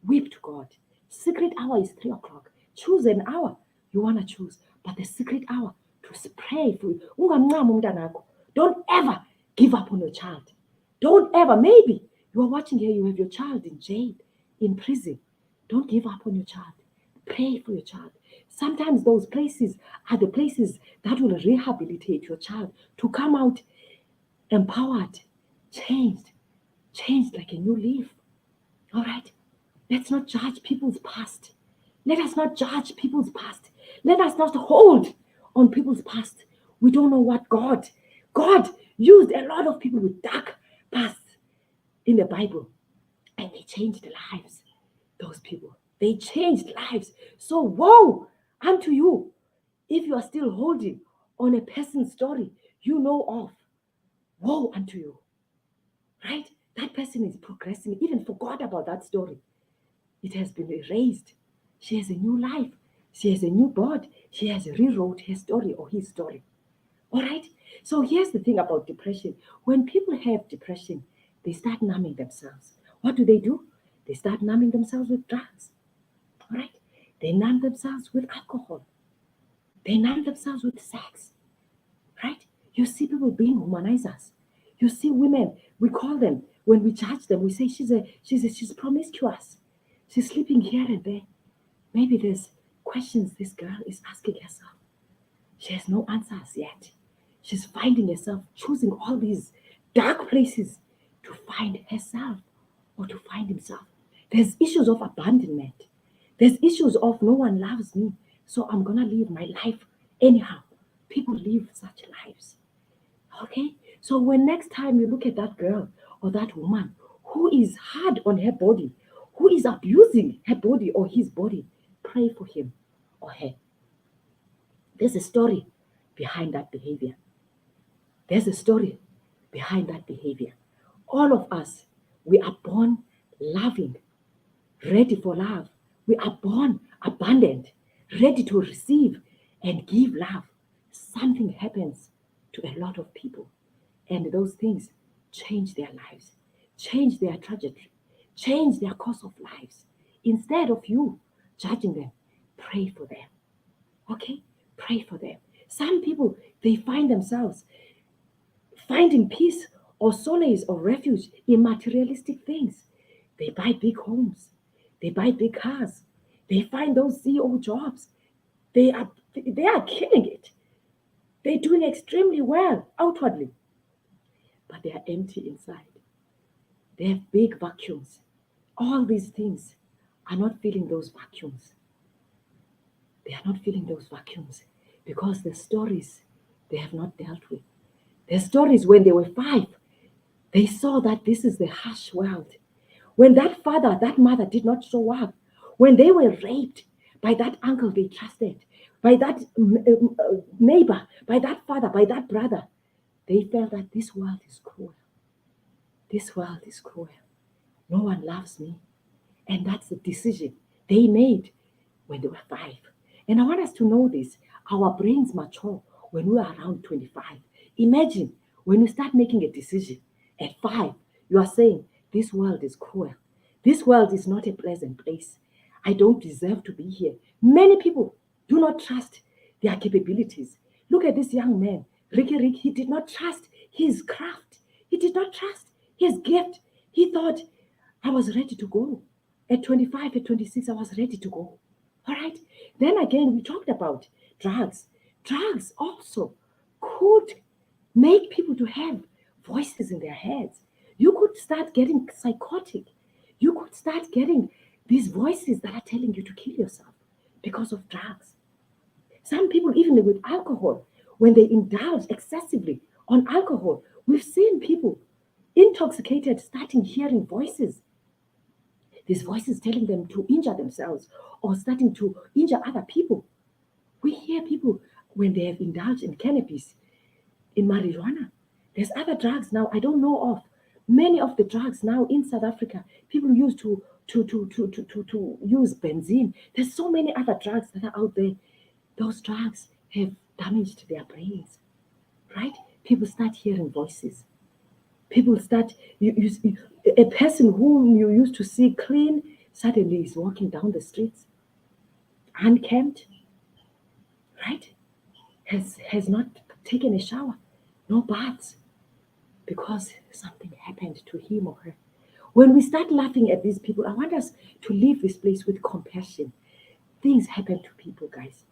Weep to God. Secret hour is 3 o'clock. Choose an hour you want to choose. But the secret hour to pray for you. Ungamncami umntanakho. Don't ever give up on your child. Don't ever. Maybe you are watching here, you have your child in jail, in prison. Don't give up on your child. Pray for your child. Sometimes those places are the places that will rehabilitate your child to come out empowered, changed, changed like a new leaf. All right? Let's not judge people's past. Let us not judge people's past. Let us not hold on people's past. We don't know what God used a lot of people with dark pasts in the Bible, and they changed lives. Those people, they changed lives. So woe unto you if you are still holding on a person's story you know of. Woe unto you, right? That person is progressing, even forgot about that story. It has been erased. She has a new life. She has a new body. She has rewrote her story or his story. All right? So here's the thing about depression. When people have depression, they start numbing themselves. What do? They start numbing themselves with drugs. All right? They numb themselves with alcohol. They numb themselves with sex. Right? You see people being humanizers. You see women, we call them, when we judge them, we say she's promiscuous. She's sleeping here and there. Maybe there's questions this girl is asking herself. She has no answers yet. She's finding herself choosing all these dark places to find herself or to find himself. There's issues of abandonment. There's issues of no one loves me, so I'm gonna live my life anyhow. People live such lives. Okay? So when next time you look at that girl or that woman who is hard on her body, who is abusing her body or his body, pray for him or her. There's a story behind that behavior. There's a story behind that behavior. All of us, we are born loving, ready for love. We are born abundant, ready to receive and give love. Something happens to a lot of people, and those things change their lives, change their trajectory, change their course of lives. Instead of you judging them, pray for them. Okay? Pray for them. Some people, they find themselves finding peace or solace or refuge in materialistic things. They buy big homes, they buy big cars, they find those CEO jobs. They are killing it. They're doing extremely well outwardly, but they are empty inside. They have big vacuums. All these things are not filling those vacuums. They are not filling those vacuums because the stories they have not dealt with. Their stories when they were 5, they saw that this is the harsh world. When that father, that mother did not show up, when they were raped by that uncle they trusted, by that neighbor, by that father, by that brother, they felt that this world is cruel. This world is cruel. No one loves me. And that's the decision they made when they were 5. And I want us to know this. Our brains mature when we are around 25. Imagine when you start making a decision at 5, you are saying, this world is cruel. This world is not a pleasant place. I don't deserve to be here. Many people do not trust their capabilities. Look at this young man, Ricky Rick. He did not trust his craft. He did not trust his gift. He thought, I was ready to go. At 25, at 26, I was ready to go. All right. Then again, we talked about drugs. Drugs also could make people to have voices in their heads. You could start getting psychotic. You could start getting these voices that are telling you to kill yourself because of drugs. Some people, even with alcohol, when they indulge excessively on alcohol, we've seen people intoxicated starting hearing voices. These voices telling them to injure themselves or starting to injure other people. We hear people when they have indulged in cannabis, in marijuana. There's other drugs now I don't know of. Many of the drugs now in South Africa, people use to to use benzene. There's so many other drugs that are out there. Those drugs have damaged their brains, right? People start hearing voices. People start, a person whom you used to see clean suddenly is walking down the streets unkempt, right? Has not taken a shower, no baths, because something happened to him or her. When we start laughing at these people, I want us to leave this place with compassion. Things happen to people, guys.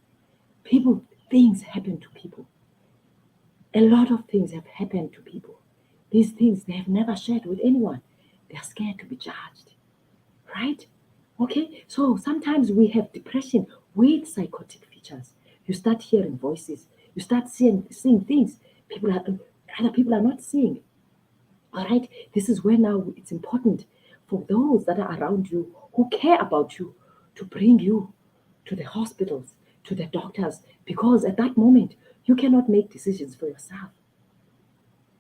People, things happen to people. A lot of things have happened to people. These things they have never shared with anyone. They are scared to be judged, right? Okay, so sometimes we have depression with psychotic features. You start hearing voices. You start seeing things people are other people are not seeing. All right, this is where now it's important for those that are around you who care about you to bring you to the hospitals, to the doctors, because at that moment you cannot make decisions for yourself.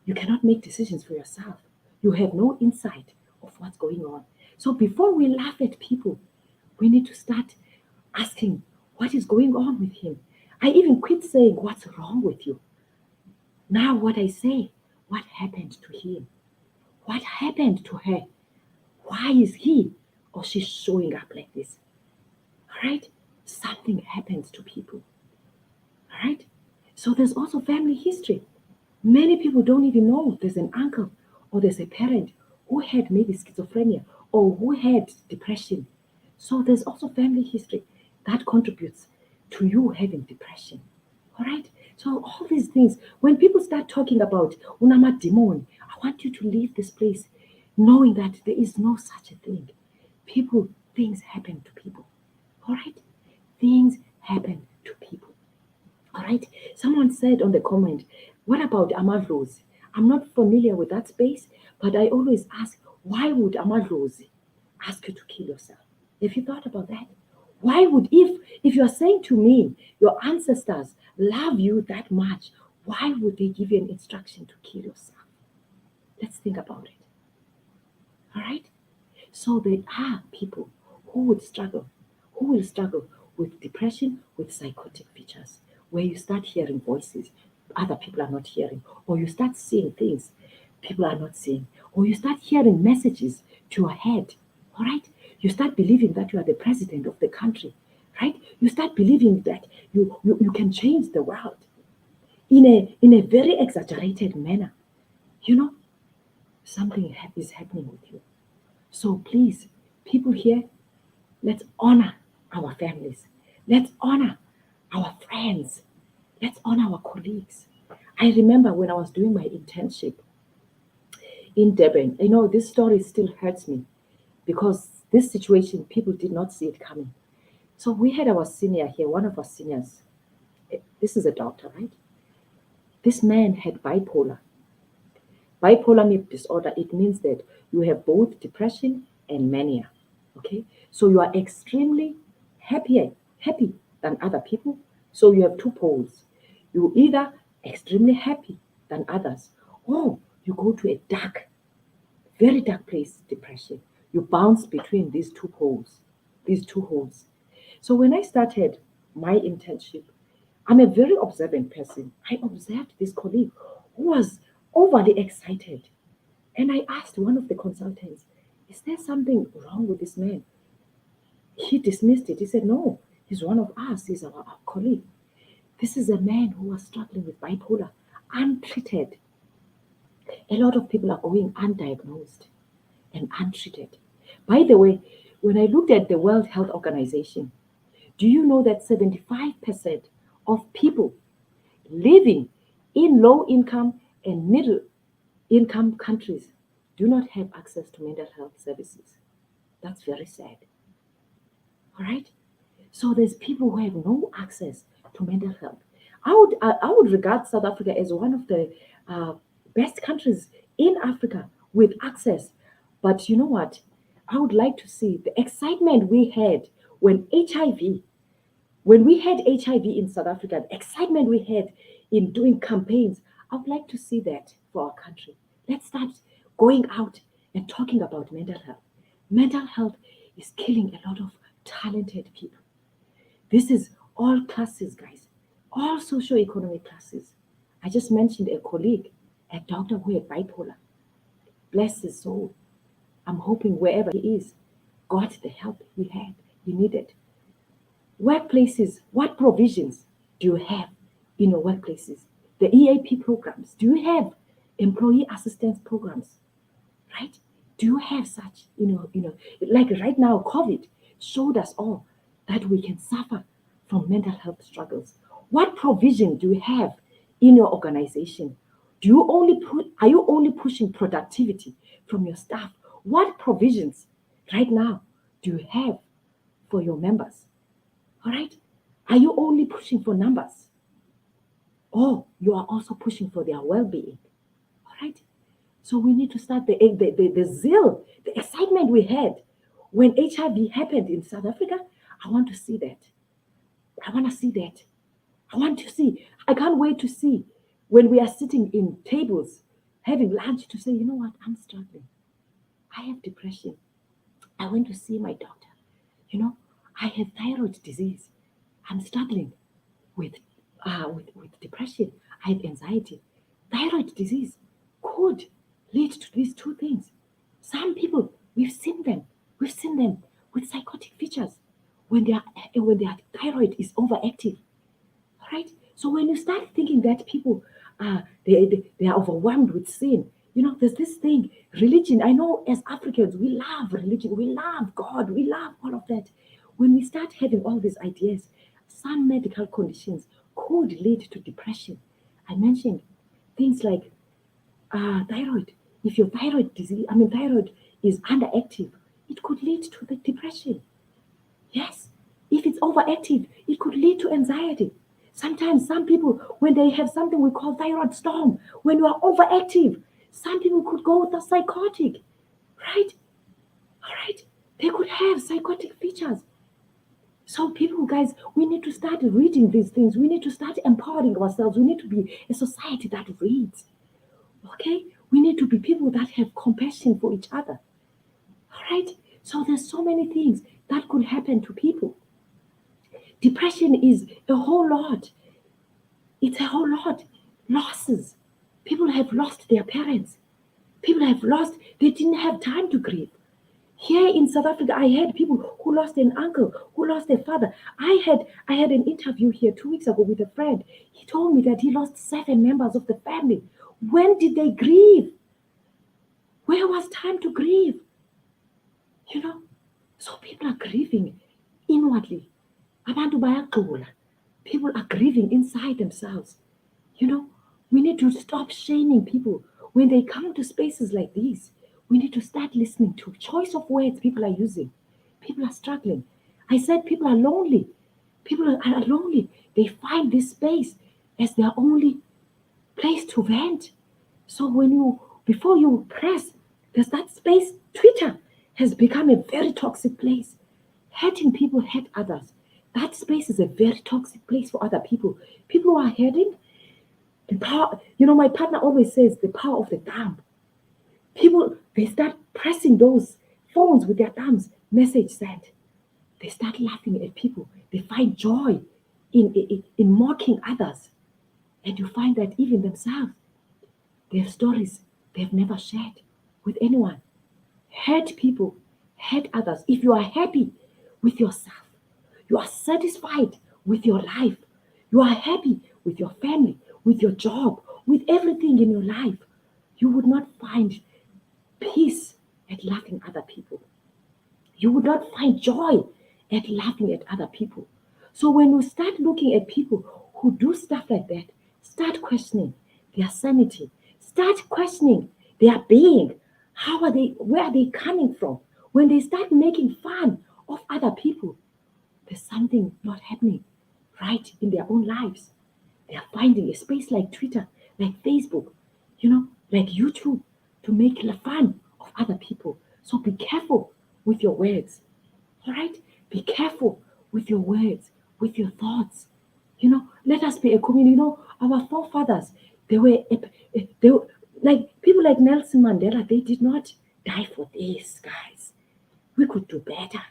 You cannot make decisions for yourself. You have no insight of what's going on. So before we laugh at people, we need to start asking what is going on with him. I even quit saying what's wrong with you. Now, what I say, what happened to him? What happened to her? Why is he or she showing up like this? All right? Something happens to people. All right? So there's also family history. Many people don't even know there's an uncle or there's a parent who had maybe schizophrenia or who had depression. So there's also family history that contributes to you having depression. All right? So all these things, when people start talking about unama demon, I want you to leave this place knowing that there is no such a thing. People, things happen to people. All right? Things happen to people. All right. Someone said on the comment, what about amadlozi? I'm not familiar with that space, but I always ask, why would amadlozi ask you to kill yourself? Have you thought about that? Why would, if you're saying to me, your ancestors love you that much, why would they give you an instruction to kill yourself? Let's think about it. All right. So there are people who would struggle, who will struggle with depression, with psychotic features, where you start hearing voices other people are not hearing, or you start seeing things people are not seeing, or you start hearing messages to your head. All right? You start believing that you are the president of the country, right? You start believing that you can change the world in a very exaggerated manner. You know, something is happening with you. So please, people here, let's honor our families. Let's honor our friends. Let's honor our colleagues. I remember when I was doing my internship in Durban, this story still hurts me because this situation, people did not see it coming. So we had our senior here, one of our seniors. This is a doctor, right? This man had bipolar. Bipolar disorder, it means that you have both depression and mania. Okay? So you are extremely happy than other people. So you have two poles. You either extremely happy than others, or you go to a dark, very dark place, depression. You bounce between these two poles, these two holes. So when I started my internship, I'm a very observant person. I observed this colleague who was overly excited. And I asked one of the consultants, is there something wrong with this man? He dismissed it. He said, no, he's one of us, he's our colleague. This is a man who was struggling with bipolar, untreated. A lot of people are going undiagnosed and untreated. By the way, when I looked at the World Health Organization, do you know that 75% of people living in low income and middle income countries do not have access to mental health services? That's very sad. All right? So there's people who have no access to mental health. I would regard South Africa as one of the uh, best countries in Africa with access. But you know what? I would like to see the excitement we had when HIV, when we had HIV in South Africa, the excitement we had in doing campaigns. I would like to see that for our country. Let's start going out and talking about mental health. Mental health is killing a lot of talented people. This is all classes, guys, all socio-economic classes. I just mentioned a colleague, a doctor who had bipolar. Bless his soul. I'm hoping wherever he is, got the help he needed. Workplaces, what provisions do you have in your workplaces? The EAP programs, do you have employee assistance programs? Right? Do you have such? Like right now, COVID showed us all that we can suffer from mental health struggles. What provision do you have in your organization? Are you only pushing productivity from your staff? What provisions right now do you have for your members? All right? Are you only pushing for numbers? Or you are also pushing for their well-being? All right? So we need to start the zeal, the excitement we had when HIV happened in South Africa. I want to see that. I want to see that. I want to see. I can't wait to see when we are sitting in tables having lunch to say, you know what, I'm struggling. I have depression. I went to see my doctor. I have thyroid disease. I'm struggling with with depression. I have anxiety. Thyroid disease could lead to these two things. Some people we've seen them with psychotic features when their thyroid is overactive. All right. So when you start thinking that people they are overwhelmed with sin, there's this thing, religion. I know as Africans, we love religion, we love God, we love all of that. When we start having all these ideas, some medical conditions could lead to depression. I mentioned things like thyroid. If your thyroid is underactive, it could lead to the depression. Yes, if it's overactive, it could lead to anxiety. Sometimes some people, when they have something we call thyroid storm, when you are overactive, some people could go with a psychotic, right? All right, they could have psychotic features. So people, guys, we need to start reading these things. We need to start empowering ourselves. We need to be a society that reads. Okay? We need to be people that have compassion for each other. All right? So there's so many things that could happen to people. Depression is a whole lot. It's a whole lot. Losses. People have lost their parents. They didn't have time to grieve. Here in South Africa, I had people who lost an uncle, who lost their father. I had an interview here 2 weeks ago with a friend. He told me that he lost 7 members of the family. When did they grieve? Where was time to grieve? You know? So people are grieving inwardly. Abantu bayagula. People are grieving inside themselves. We need to stop shaming people when they come to spaces like these. We need to start listening to choice of words people are using. People are struggling. I said people are lonely. People are lonely. They find this space as their only place to vent. So before you press, there's that space. Twitter has become a very toxic place. Hurting people hurt others. That space is a very toxic place for other people. People who are hurting, the power, my partner always says the power of the thumb. People, they start pressing those phones with their thumbs, message sent. They start laughing at people. They find joy in mocking others. And you find that even themselves, they have stories they've never shared with anyone. Hurt people, hurt others. If you are happy with yourself, you are satisfied with your life, you are happy with your family, with your job, with everything in your life, you would not find peace at laughing at other people. You would not find joy at laughing at other people. So when you start looking at people who do stuff like that, start questioning their sanity, start questioning their being. Where are they coming from? When they start making fun of other people, there's something not happening right in their own lives. They are finding a space like Twitter, like Facebook, like YouTube to make fun of other people. So be careful with your words. All right? Be careful with your words, with your thoughts. Let us be a community. Our forefathers, they were like people like Nelson Mandela, they did not die for this, guys. we could do better.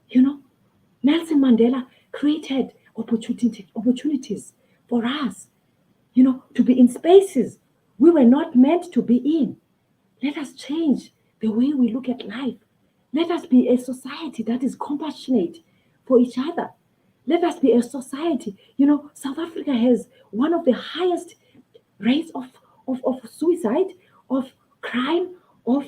You know, Nelson Mandela created opportunities for us, to be in spaces we were not meant to be in. Let us change the way we look at life. Let us be a society that is compassionate for each other. Let us be a society. South Africa has one of the highest rates of suicide, of crime, of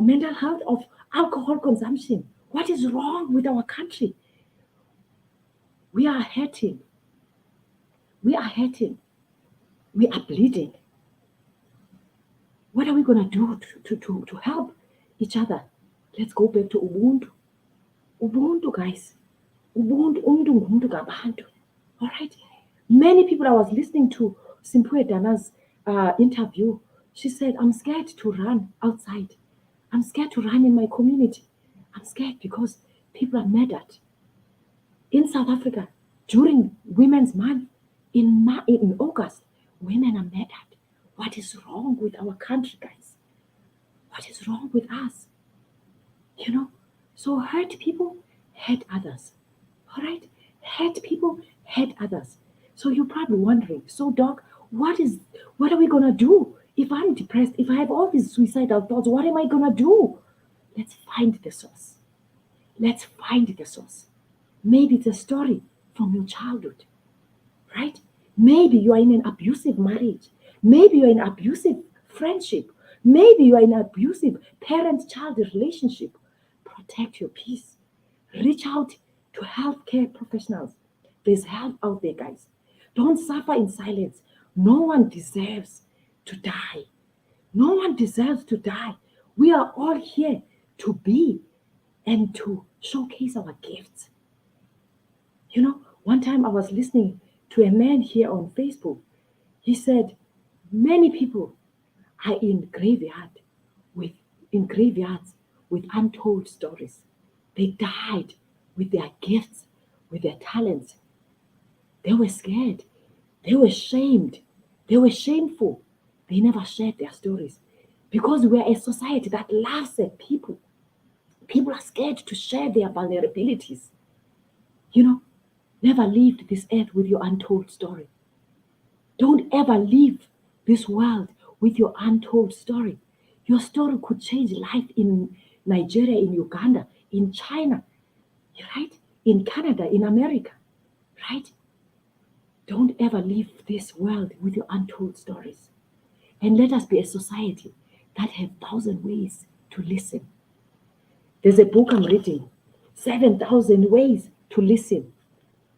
mental health, of alcohol consumption. What is wrong with our country? We are hurting. We are hurting. We are bleeding. What are we going to do to help each other? Let's go back to Ubuntu. Ubuntu, guys. Ubuntu, umntu ngumntu ngabantu. All right? Many people, I was listening to Simpue Dana's interview. She said, I'm scared to run outside. I'm scared to run in my community. I'm scared because people are murdered. In South Africa, during Women's Month, in August, women are murdered. What is wrong with our country, guys? What is wrong with us? So hurt people, hurt others. All right? Hurt people, hurt others. So you're probably wondering, so Doc, what are we gonna do? If I'm depressed, if I have all these suicidal thoughts, what am I gonna do? Let's find the source. Let's find the source. Maybe it's a story from your childhood, right? Maybe you are in an abusive marriage. Maybe you're in an abusive friendship. Maybe you are in an abusive parent-child relationship. Protect your peace. Reach out to healthcare professionals. There's help out there, guys. Don't suffer in silence. No one deserves to die. No one deserves to die. We are all here to be and to showcase our gifts. One time I was listening to a man here on Facebook. He said, many people are in graveyards with untold stories. They died with their gifts, with their talents. They were scared. They were shamed. They were shameful. They never shared their stories. Because we're a society that laughs at people. People are scared to share their vulnerabilities. Never leave this earth with your untold story. Don't ever leave this world with your untold story. Your story could change life in Nigeria, in Uganda, in China, right? In Canada, in America, right? Don't ever leave this world with your untold stories. And let us be a society that have 1,000 ways to listen. There's a book I'm reading, 7,000 ways to listen.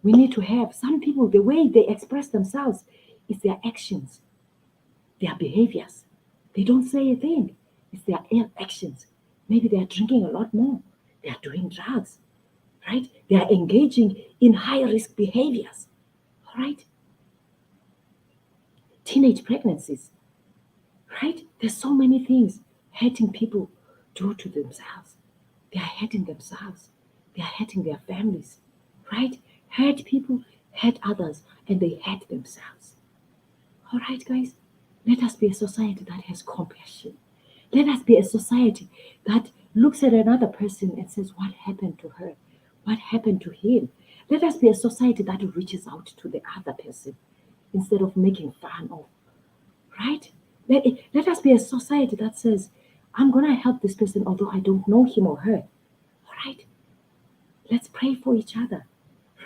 We need to have some people, the way they express themselves is their actions, their behaviors. They don't say a thing. It's their actions. Maybe they are drinking a lot more. They are doing drugs, right? They are engaging in high-risk behaviors, all right? Teenage pregnancies, right? There's so many things hurting people do to themselves. They are hurting themselves. They are hurting their families, right? Hurt people, hurt others, and they hurt themselves. All right, guys? Let us be a society that has compassion. Let us be a society that looks at another person and says, what happened to her? What happened to him? Let us be a society that reaches out to the other person instead of making fun of, right? Let us be a society that says, I'm going to help this person although I don't know him or her. All right? Let's pray for each other,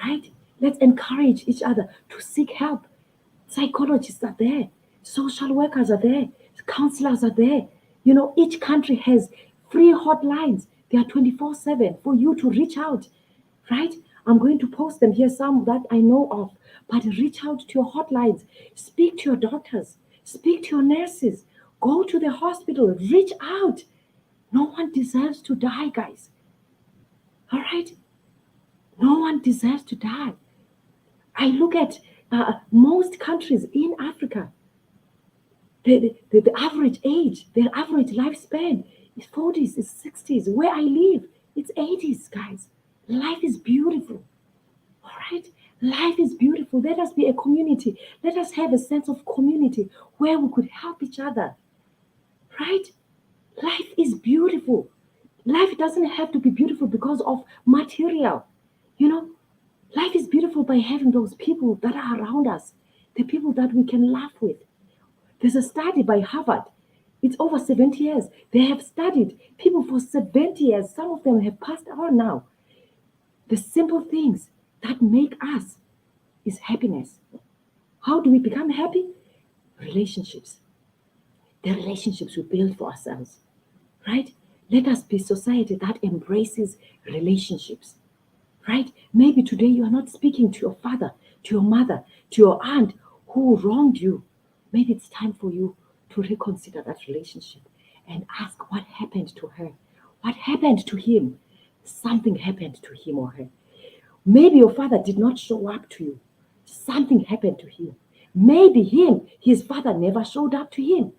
right? Let's encourage each other to seek help. Psychologists are there. Social workers are there. Counselors are there. Each country has free hotlines. They are 24/7 for you to reach out, right? I'm going to post them here, some that I know of. But reach out to your hotlines. Speak to your doctors. Speak to your nurses. Go to the hospital. Reach out. No one deserves to die, guys. All right? No one deserves to die. I look at most countries in Africa. The average age, their average lifespan is 40s, is 60s. Where I live, it's 80s, guys. Life is beautiful. All right? Life is beautiful. Let us be a community. Let us have a sense of community where we could help each other. Right? Life is beautiful. Life doesn't have to be beautiful because of material. You know, life is beautiful by having those people that are around us, the people that we can laugh with. There's a study by Harvard. It's over 70 years. They have studied people for 70 years. Some of them have passed on now. The simple things that make us is happiness. How do we become happy? Relationships. The relationships we build for ourselves, right? Let us be society that embraces relationships, right? Maybe today you are not speaking to your father, to your mother, to your aunt who wronged you. Maybe it's time for you to reconsider that relationship and ask what happened to her. What happened to him? Something happened to him or her. Maybe your father did not show up to you. Something happened to him. Maybe his father never showed up to him.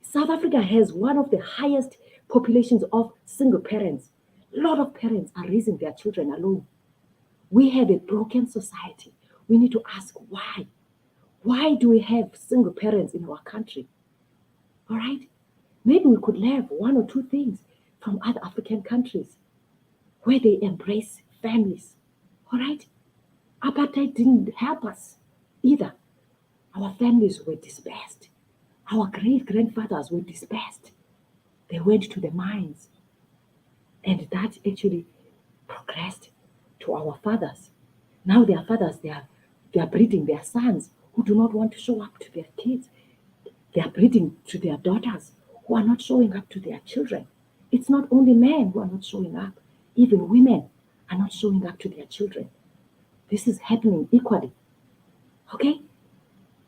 South Africa has one of the highest populations of single parents. A lot of parents are raising their children alone. We have a broken society. We need to ask why. Why do we have single parents in our country? All right? Maybe we could learn one or two things from other African countries where they embrace families. All right? Apartheid didn't help us either. Our families were dispersed. Our great grandfathers were dispersed. They went to the mines, and that actually progressed to our fathers. Now their fathers, they are breeding their sons who do not want to show up to their kids. They are breeding to their daughters who are not showing up to their children. It's not only men who are not showing up, even women are not showing up to their children. This is happening equally. Okay?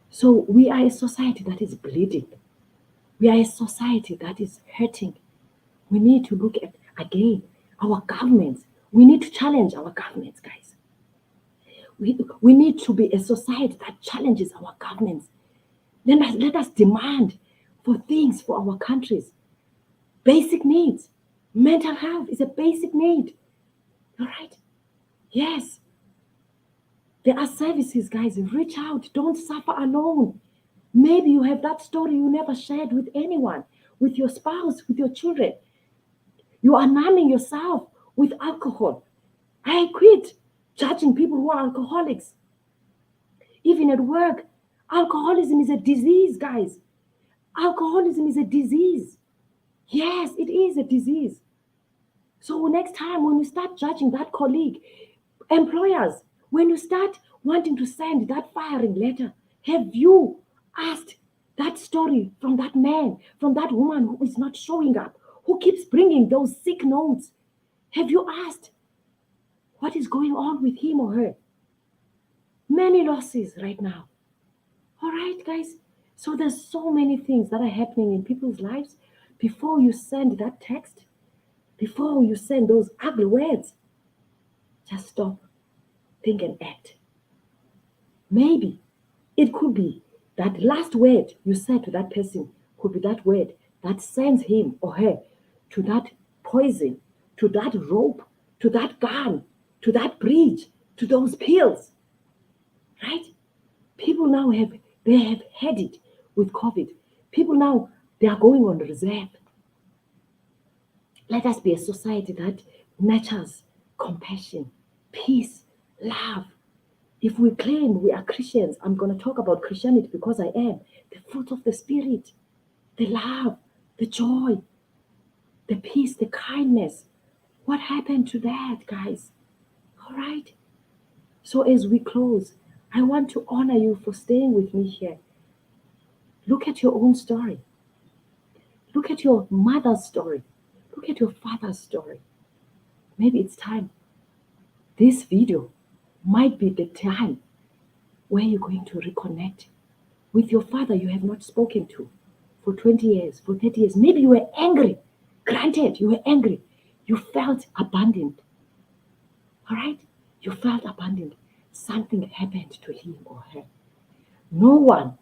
So we are a society that is bleeding. We are a society that is hurting. We need to look at again our governments. We need to challenge our governments, guys. We need to be a society that challenges our governments. Let us demand for things for our countries. Basic needs. Mental health is a basic need. All right? Yes. There are services, guys. Reach out. Don't suffer alone. Maybe you have that story you never shared with anyone, with your spouse, with your children. You are numbing yourself with alcohol. I quit judging people who are alcoholics. Even at work, alcoholism is a disease, guys. Alcoholism is a disease. Yes, it is a disease. So next time when you start judging that colleague, employers, when you start wanting to send that firing letter, have you asked that story from that man, from that woman who is not showing up, who keeps bringing those sick notes? Have you asked what is going on with him or her? Many losses right now. All right, guys. So there's so many things that are happening in people's lives. Before you send that text, before you send those ugly words, just stop, think, and act. Maybe it could be that last word you said to that person could be that word that sends him or her to that poison, to that rope, to that gun, to that bridge, to those pills, right? People now have had it with COVID. People now they are going on reserve. Let us be a society that nurtures compassion, peace, love. If we claim we are Christians, I'm going to talk about Christianity because I am. The fruit of the Spirit, the love, the joy, the peace, the kindness. What happened to that, guys? All right. So as we close, I want to honor you for staying with me here. Look at your own story. Look at your mother's story. Look at your father's story. Maybe it's time. This video might be the time where you're going to reconnect with your father you have not spoken to for 20 years, for 30 years. Maybe you were angry. Granted, you were angry. You felt abandoned. All right? You felt abandoned. Something happened to him or her. No one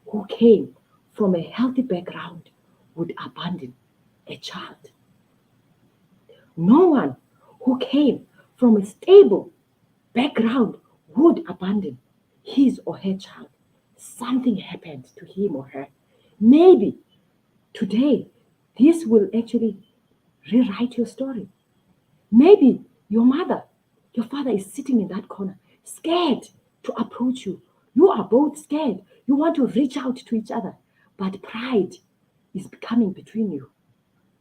who came from a healthy background would abandon a child. No one who came from a stable background would abandon his or her child. Something happened to him or her. Maybe today this will actually rewrite your story. Maybe your mother, your father is sitting in that corner, scared to approach you. You are both scared. You want to reach out to each other, but pride is coming between you.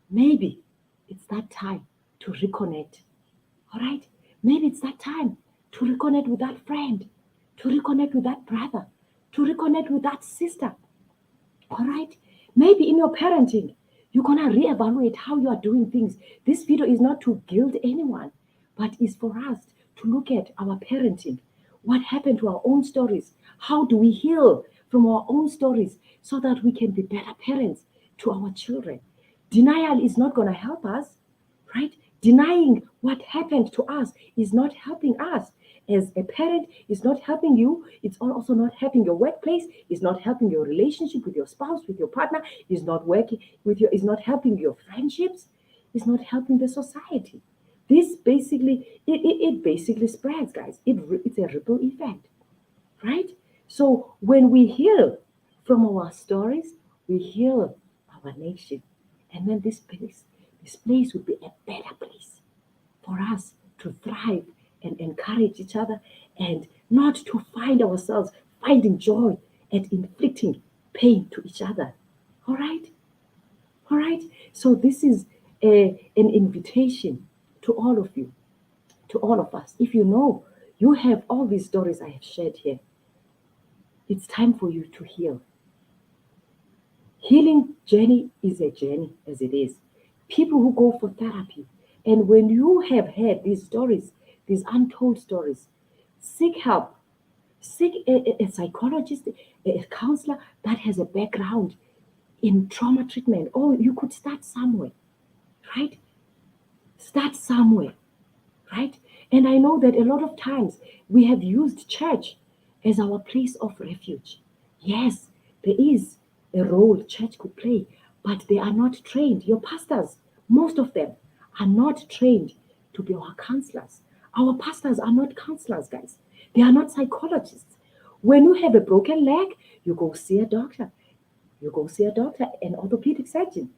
Maybe it's that time to reconnect. All right? Maybe it's that time to reconnect with that friend, to reconnect with that brother, to reconnect with that sister. All right? Maybe in your parenting, you're going to reevaluate how you are doing things. This video is not to guilt anyone, but is for us to look at our parenting. What happened to our own stories? How do we heal from our own stories so that we can be better parents to our children? Denial is not going to help us, right? Denying what happened to us is not helping us. As a parent, it's not helping you. It's also not helping your workplace. It's not helping your relationship with your spouse, with your partner. It's not working with your. It's not helping your friendships. It's not helping the society. This basically, it basically spreads, guys. It's a ripple effect, right? So when we heal from our stories, we heal our nation, and then this place would be a better place for us to thrive and encourage each other, and not to find ourselves finding joy at inflicting pain to each other. All right, all right. So this is an invitation to all of you, to all of us. If you know you have all these stories I have shared here, it's time for you to heal. Healing journey is a journey as it is. People who go for therapy, and when you have heard these stories, these untold stories, seek help. Seek a psychologist, a counselor that has a background in trauma treatment. Or you could start somewhere, right? Start somewhere, right? And I know that a lot of times we have used church as our place of refuge. Yes, there is a role church could play, but they are not trained. Your pastors, most of them, are not trained to be our counselors. Our pastors are not counselors, guys. They are not psychologists. When you have a broken leg, you go see a doctor. You go see a doctor, an orthopedic surgeon,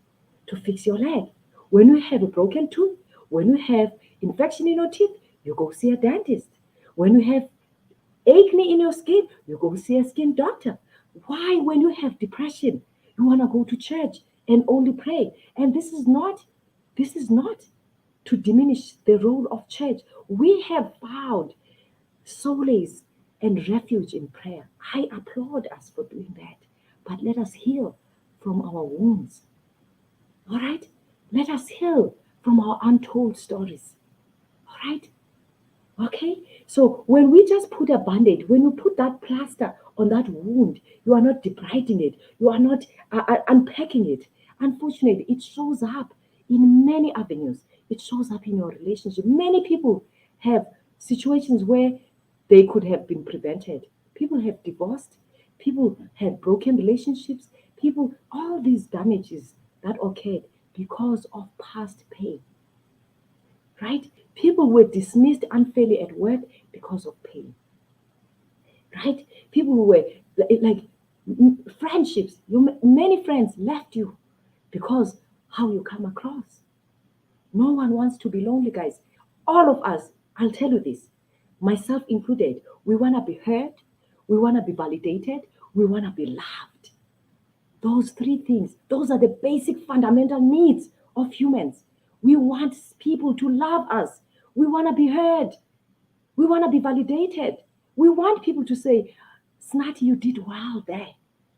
to fix your leg. When you have a broken tooth, when you have infection in your teeth, you go see a dentist. When you have acne in your skin, you go see a skin doctor. Why, when you have depression, you want to go to church and only pray? And this is not to diminish the role of church. We have found solace and refuge in prayer. I applaud us for doing that. But let us heal from our wounds. All right? Let us heal from our untold stories. All right? Okay? So when we just put a band-aid, when you put that plaster on that wound, you are not debriding it. You are not unpacking it. Unfortunately, it shows up in many avenues. It shows up in your relationship. Many people have situations where they could have been prevented. People have divorced. People have broken relationships. People, all these damages that occurred because of past pain, right? People were dismissed unfairly at work because of pain, right? People who were like friendships, many friends left you because how you come across. No one wants to be lonely, guys. All of us, I'll tell you this, myself included, we want to be heard, we want to be validated, we want to be loved. Those three things, those are the basic fundamental needs of humans. We want people to love us. We want to be heard. We want to be validated. We want people to say, Snatty, you did well there.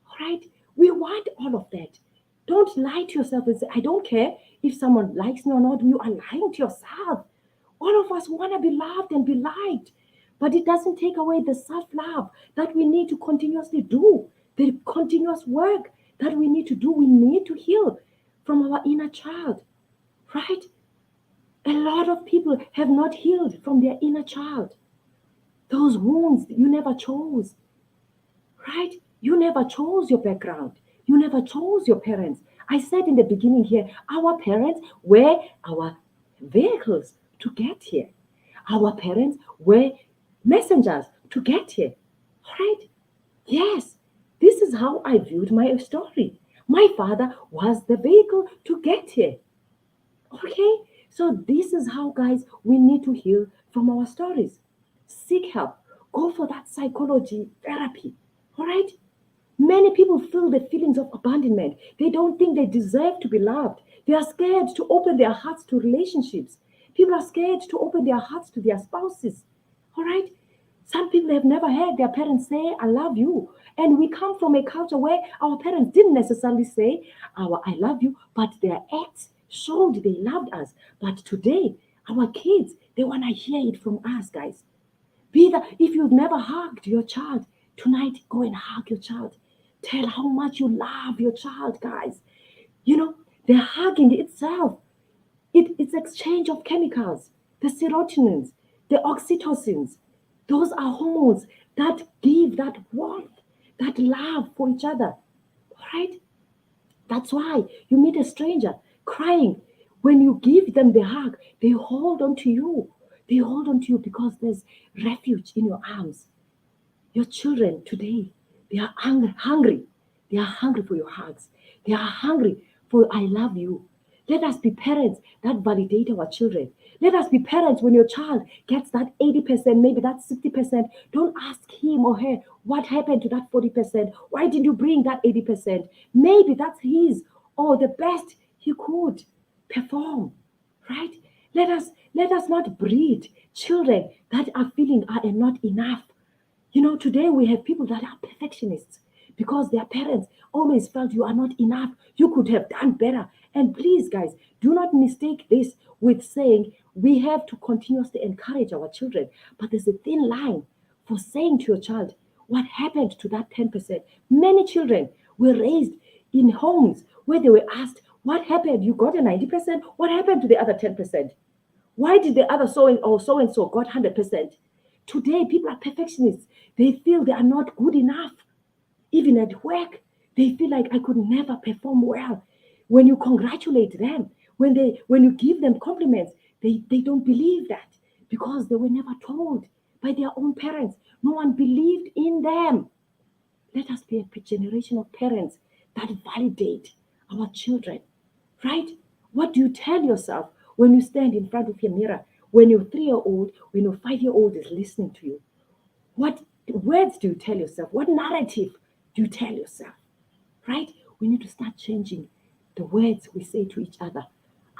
All right? We want all of that. Don't lie to yourself and say, I don't care if someone likes me or not. You are lying to yourself. All of us want to be loved and be liked. But it doesn't take away the self love that we need to continuously do, the continuous work that we need to do. We need to heal from our inner child, right? A lot of people have not healed from their inner child. Those wounds you never chose, right? You never chose your background. You never chose your parents. I said in the beginning here, our parents were our vehicles to get here. Our parents were messengers to get here, right? Yes, this is how I viewed my story. My father was the vehicle to get here. Okay? So this is how, guys, we need to heal from our stories. Seek help. Go for that psychology therapy. All right? Many people feel the feelings of abandonment. They don't think they deserve to be loved. They are scared to open their hearts to relationships. People are scared to open their hearts to their spouses. All right? Some people have never heard their parents say, I love you. And we come from a culture where our parents didn't necessarily say, I love you, but their acts showed they loved us. But today, our kids, they want to hear it from us, guys. Be that if you've never hugged your child, tonight go and hug your child. Tell how much you love your child, guys. You know, the hugging itself, it's exchange of chemicals, the serotonins, the oxytocins. Those are hormones that give that warmth, that love for each other. All right? That's why you meet a stranger crying. When you give them the hug, they hold on to you. They hold on to you because there's refuge in your arms. Your children today, they are hungry. They are hungry for your hugs. They are hungry for I love you. Let us be parents that validate our children. Let us be parents when your child gets that 80%, maybe that 60%. Don't ask him or her what happened to that 40%. Why did you bring that 80%? Maybe that's his or the best he could perform. Right? Let us not breed children that are feeling I am not enough. Today we have people that are perfectionists because their parents always felt you are not enough. You could have done better. And please, guys, do not mistake this with saying we have to continuously encourage our children. But there's a thin line for saying to your child, what happened to that 10%? Many children were raised in homes where they were asked, what happened? You got a 90%? What happened to the other 10%? Why did the other so and so got 100%? Today, people are perfectionists. They feel they are not good enough. Even at work, they feel like I could never perform well. When you congratulate them, when you give them compliments, they don't believe that because they were never told by their own parents. No one believed in them. Let us be a generation of parents that validate our children, right? What do you tell yourself when you stand in front of your mirror? When your 3-year-old, when your 5-year-old is listening to you, what words do you tell yourself? What narrative do you tell yourself? Right? We need to start changing the words we say to each other.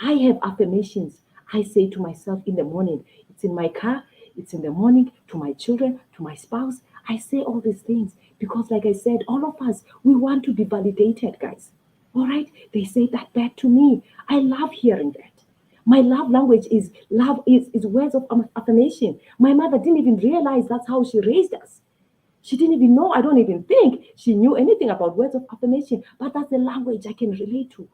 I have affirmations I say to myself in the morning. It's in my car, it's in the morning, to my children, to my spouse. I say all these things because, like I said, all of us, we want to be validated, guys. All right? They say that back to me. I love hearing that. My love language is love, is words of affirmation. My mother didn't even realize that's how she raised us. She didn't even know. I don't even think she knew anything about words of affirmation. But that's the language I can relate to.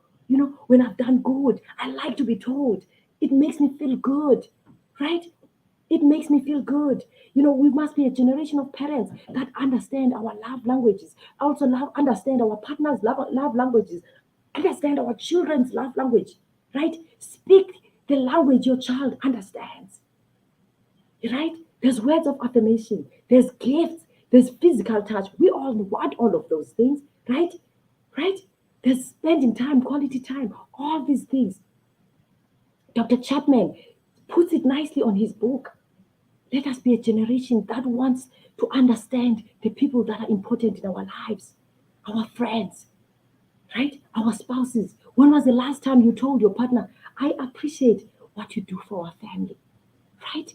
When I've done good, I like to be told. It makes me feel good, right? It makes me feel good. We must be a generation of parents that understand our love languages. Also, understand our partners' love languages. Understand our children's love language, right? Speak the language your child understands, right? There's words of affirmation, there's gifts, there's physical touch. We all want all of those things, right? Right? There's spending time, quality time, all these things. Dr. Chapman puts it nicely on his book. Let us be a generation that wants to understand the people that are important in our lives, our friends, right? Our spouses. When was the last time you told your partner, I appreciate what you do for our family, right?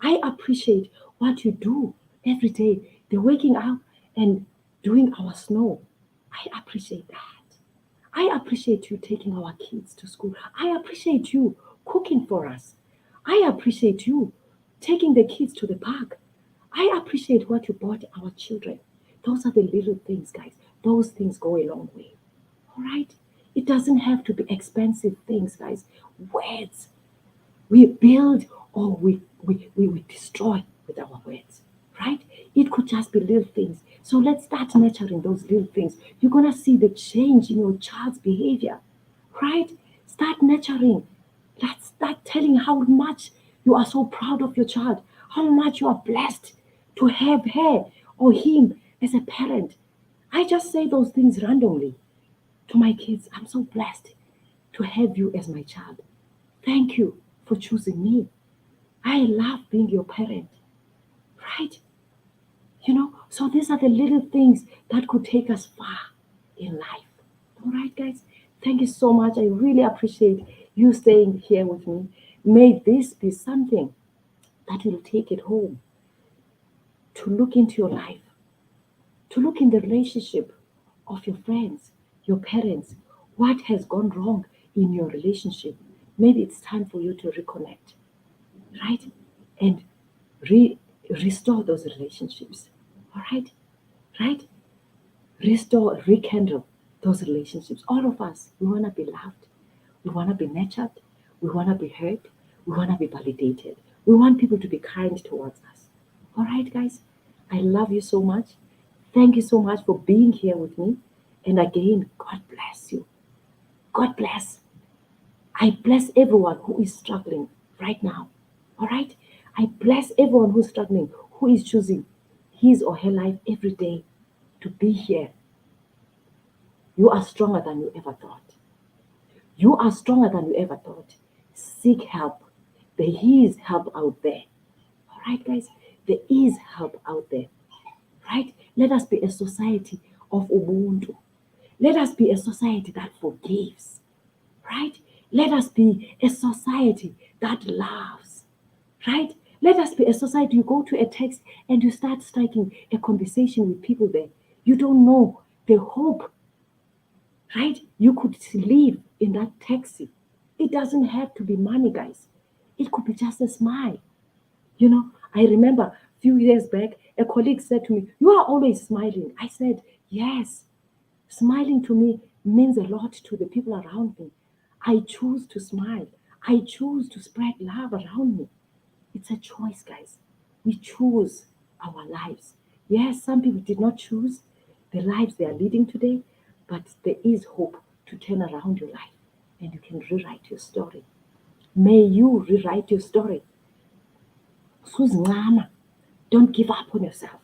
I appreciate what you do every day. The waking up and doing our snow. I appreciate that. I appreciate you taking our kids to school. I appreciate you cooking for us. I appreciate you taking the kids to the park. I appreciate what you bought our children. Those are the little things, guys. Those things go a long way. All right? It doesn't have to be expensive things, guys. Words. We build or we destroy with our words, right? It could just be little things. So let's start nurturing those little things. You're going to see the change in your child's behavior, right? Start nurturing. Let's start telling how much you are so proud of your child, how much you are blessed to have her or him as a parent. I just say those things randomly to my kids. I'm so blessed to have you as my child. Thank you for choosing me. I love being your parent, right? So these are the little things that could take us far in life. All right, guys. Thank you so much. I really appreciate you staying here with me. May this be something that you'll take it home to look into your life, to look in the relationship of your friends, your parents. What has gone wrong in your relationship? Maybe it's time for you to reconnect, right? And restore those relationships. All right? Right? Restore, rekindle those relationships. All of us, we want to be loved. We want to be nurtured. We want to be heard. We want to be validated. We want people to be kind towards us. All right, guys? I love you so much. Thank you so much for being here with me. And again, God bless you. God bless. I bless everyone who is struggling right now. All right? I bless everyone who's struggling, who is choosing his or her life every day to be here. You are stronger than you ever thought. You are stronger than you ever thought. Seek help. There is help out there. All right, guys? There is help out there. Right? Let us be a society of Ubuntu. Let us be a society that forgives. Right? Let us be a society that loves. Right? Let us be a society. You go to a text and you start striking a conversation with people there. You don't know the hope, right? You could live in that taxi. It doesn't have to be money, guys. It could be just a smile. I remember a few years back, a colleague said to me, "You are always smiling." I said, "Yes, smiling to me means a lot to the people around me. I choose to smile. I choose to spread love around me." It's a choice, guys. We choose our lives. Yes, some people did not choose the lives they are leading today, but there is hope to turn around your life and you can rewrite your story. May you rewrite your story. Suzincama. Don't give up on yourself.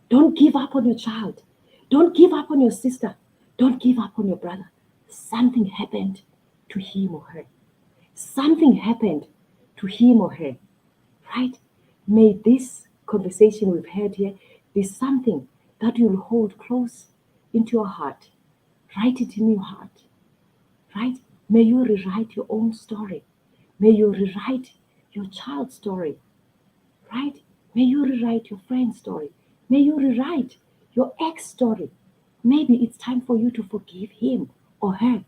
Don't give up on your child. Don't give up on your sister. Don't give up on your brother. Something happened to him or her. Something happened to him or her, right? May this conversation we've had here be something that you'll hold close into your heart. Write it in your heart, right? May you rewrite your own story. May you rewrite your child's story, right? May you rewrite your friend's story. May you rewrite your ex story. Maybe it's time for you to forgive him or her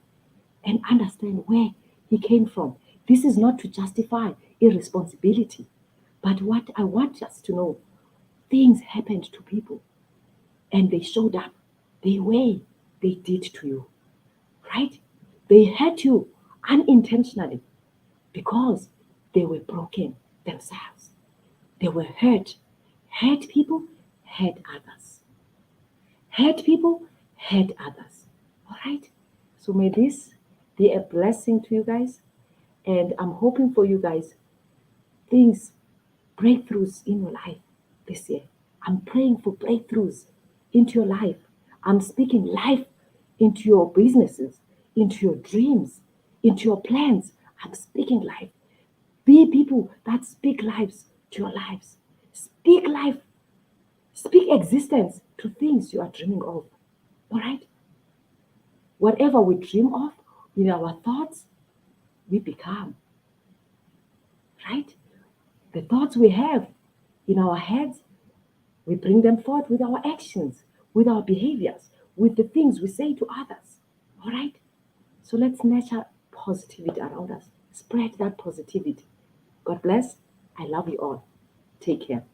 and understand where he came from. This is not to justify irresponsibility, but what I want us to know, things happened to people and they showed up the way they did to you, right? They hurt you unintentionally because they were broken themselves. They were hurt. Hurt people, hurt others. Hurt people, hurt others. All right? So may this be a blessing to you guys. And I'm hoping for you guys things, breakthroughs in your life this year. I'm praying for breakthroughs into your life. I'm speaking life into your businesses, into your dreams, into your plans. I'm speaking life. Be people that speak lives to your lives. Speak life, speak existence to things you are dreaming of. All right? Whatever we dream of in our thoughts, we become. Right? The thoughts we have in our heads, we bring them forth with our actions, with our behaviors, with the things we say to others. All right? So let's nurture positivity around us. Spread that positivity. God bless. I love you all. Take care.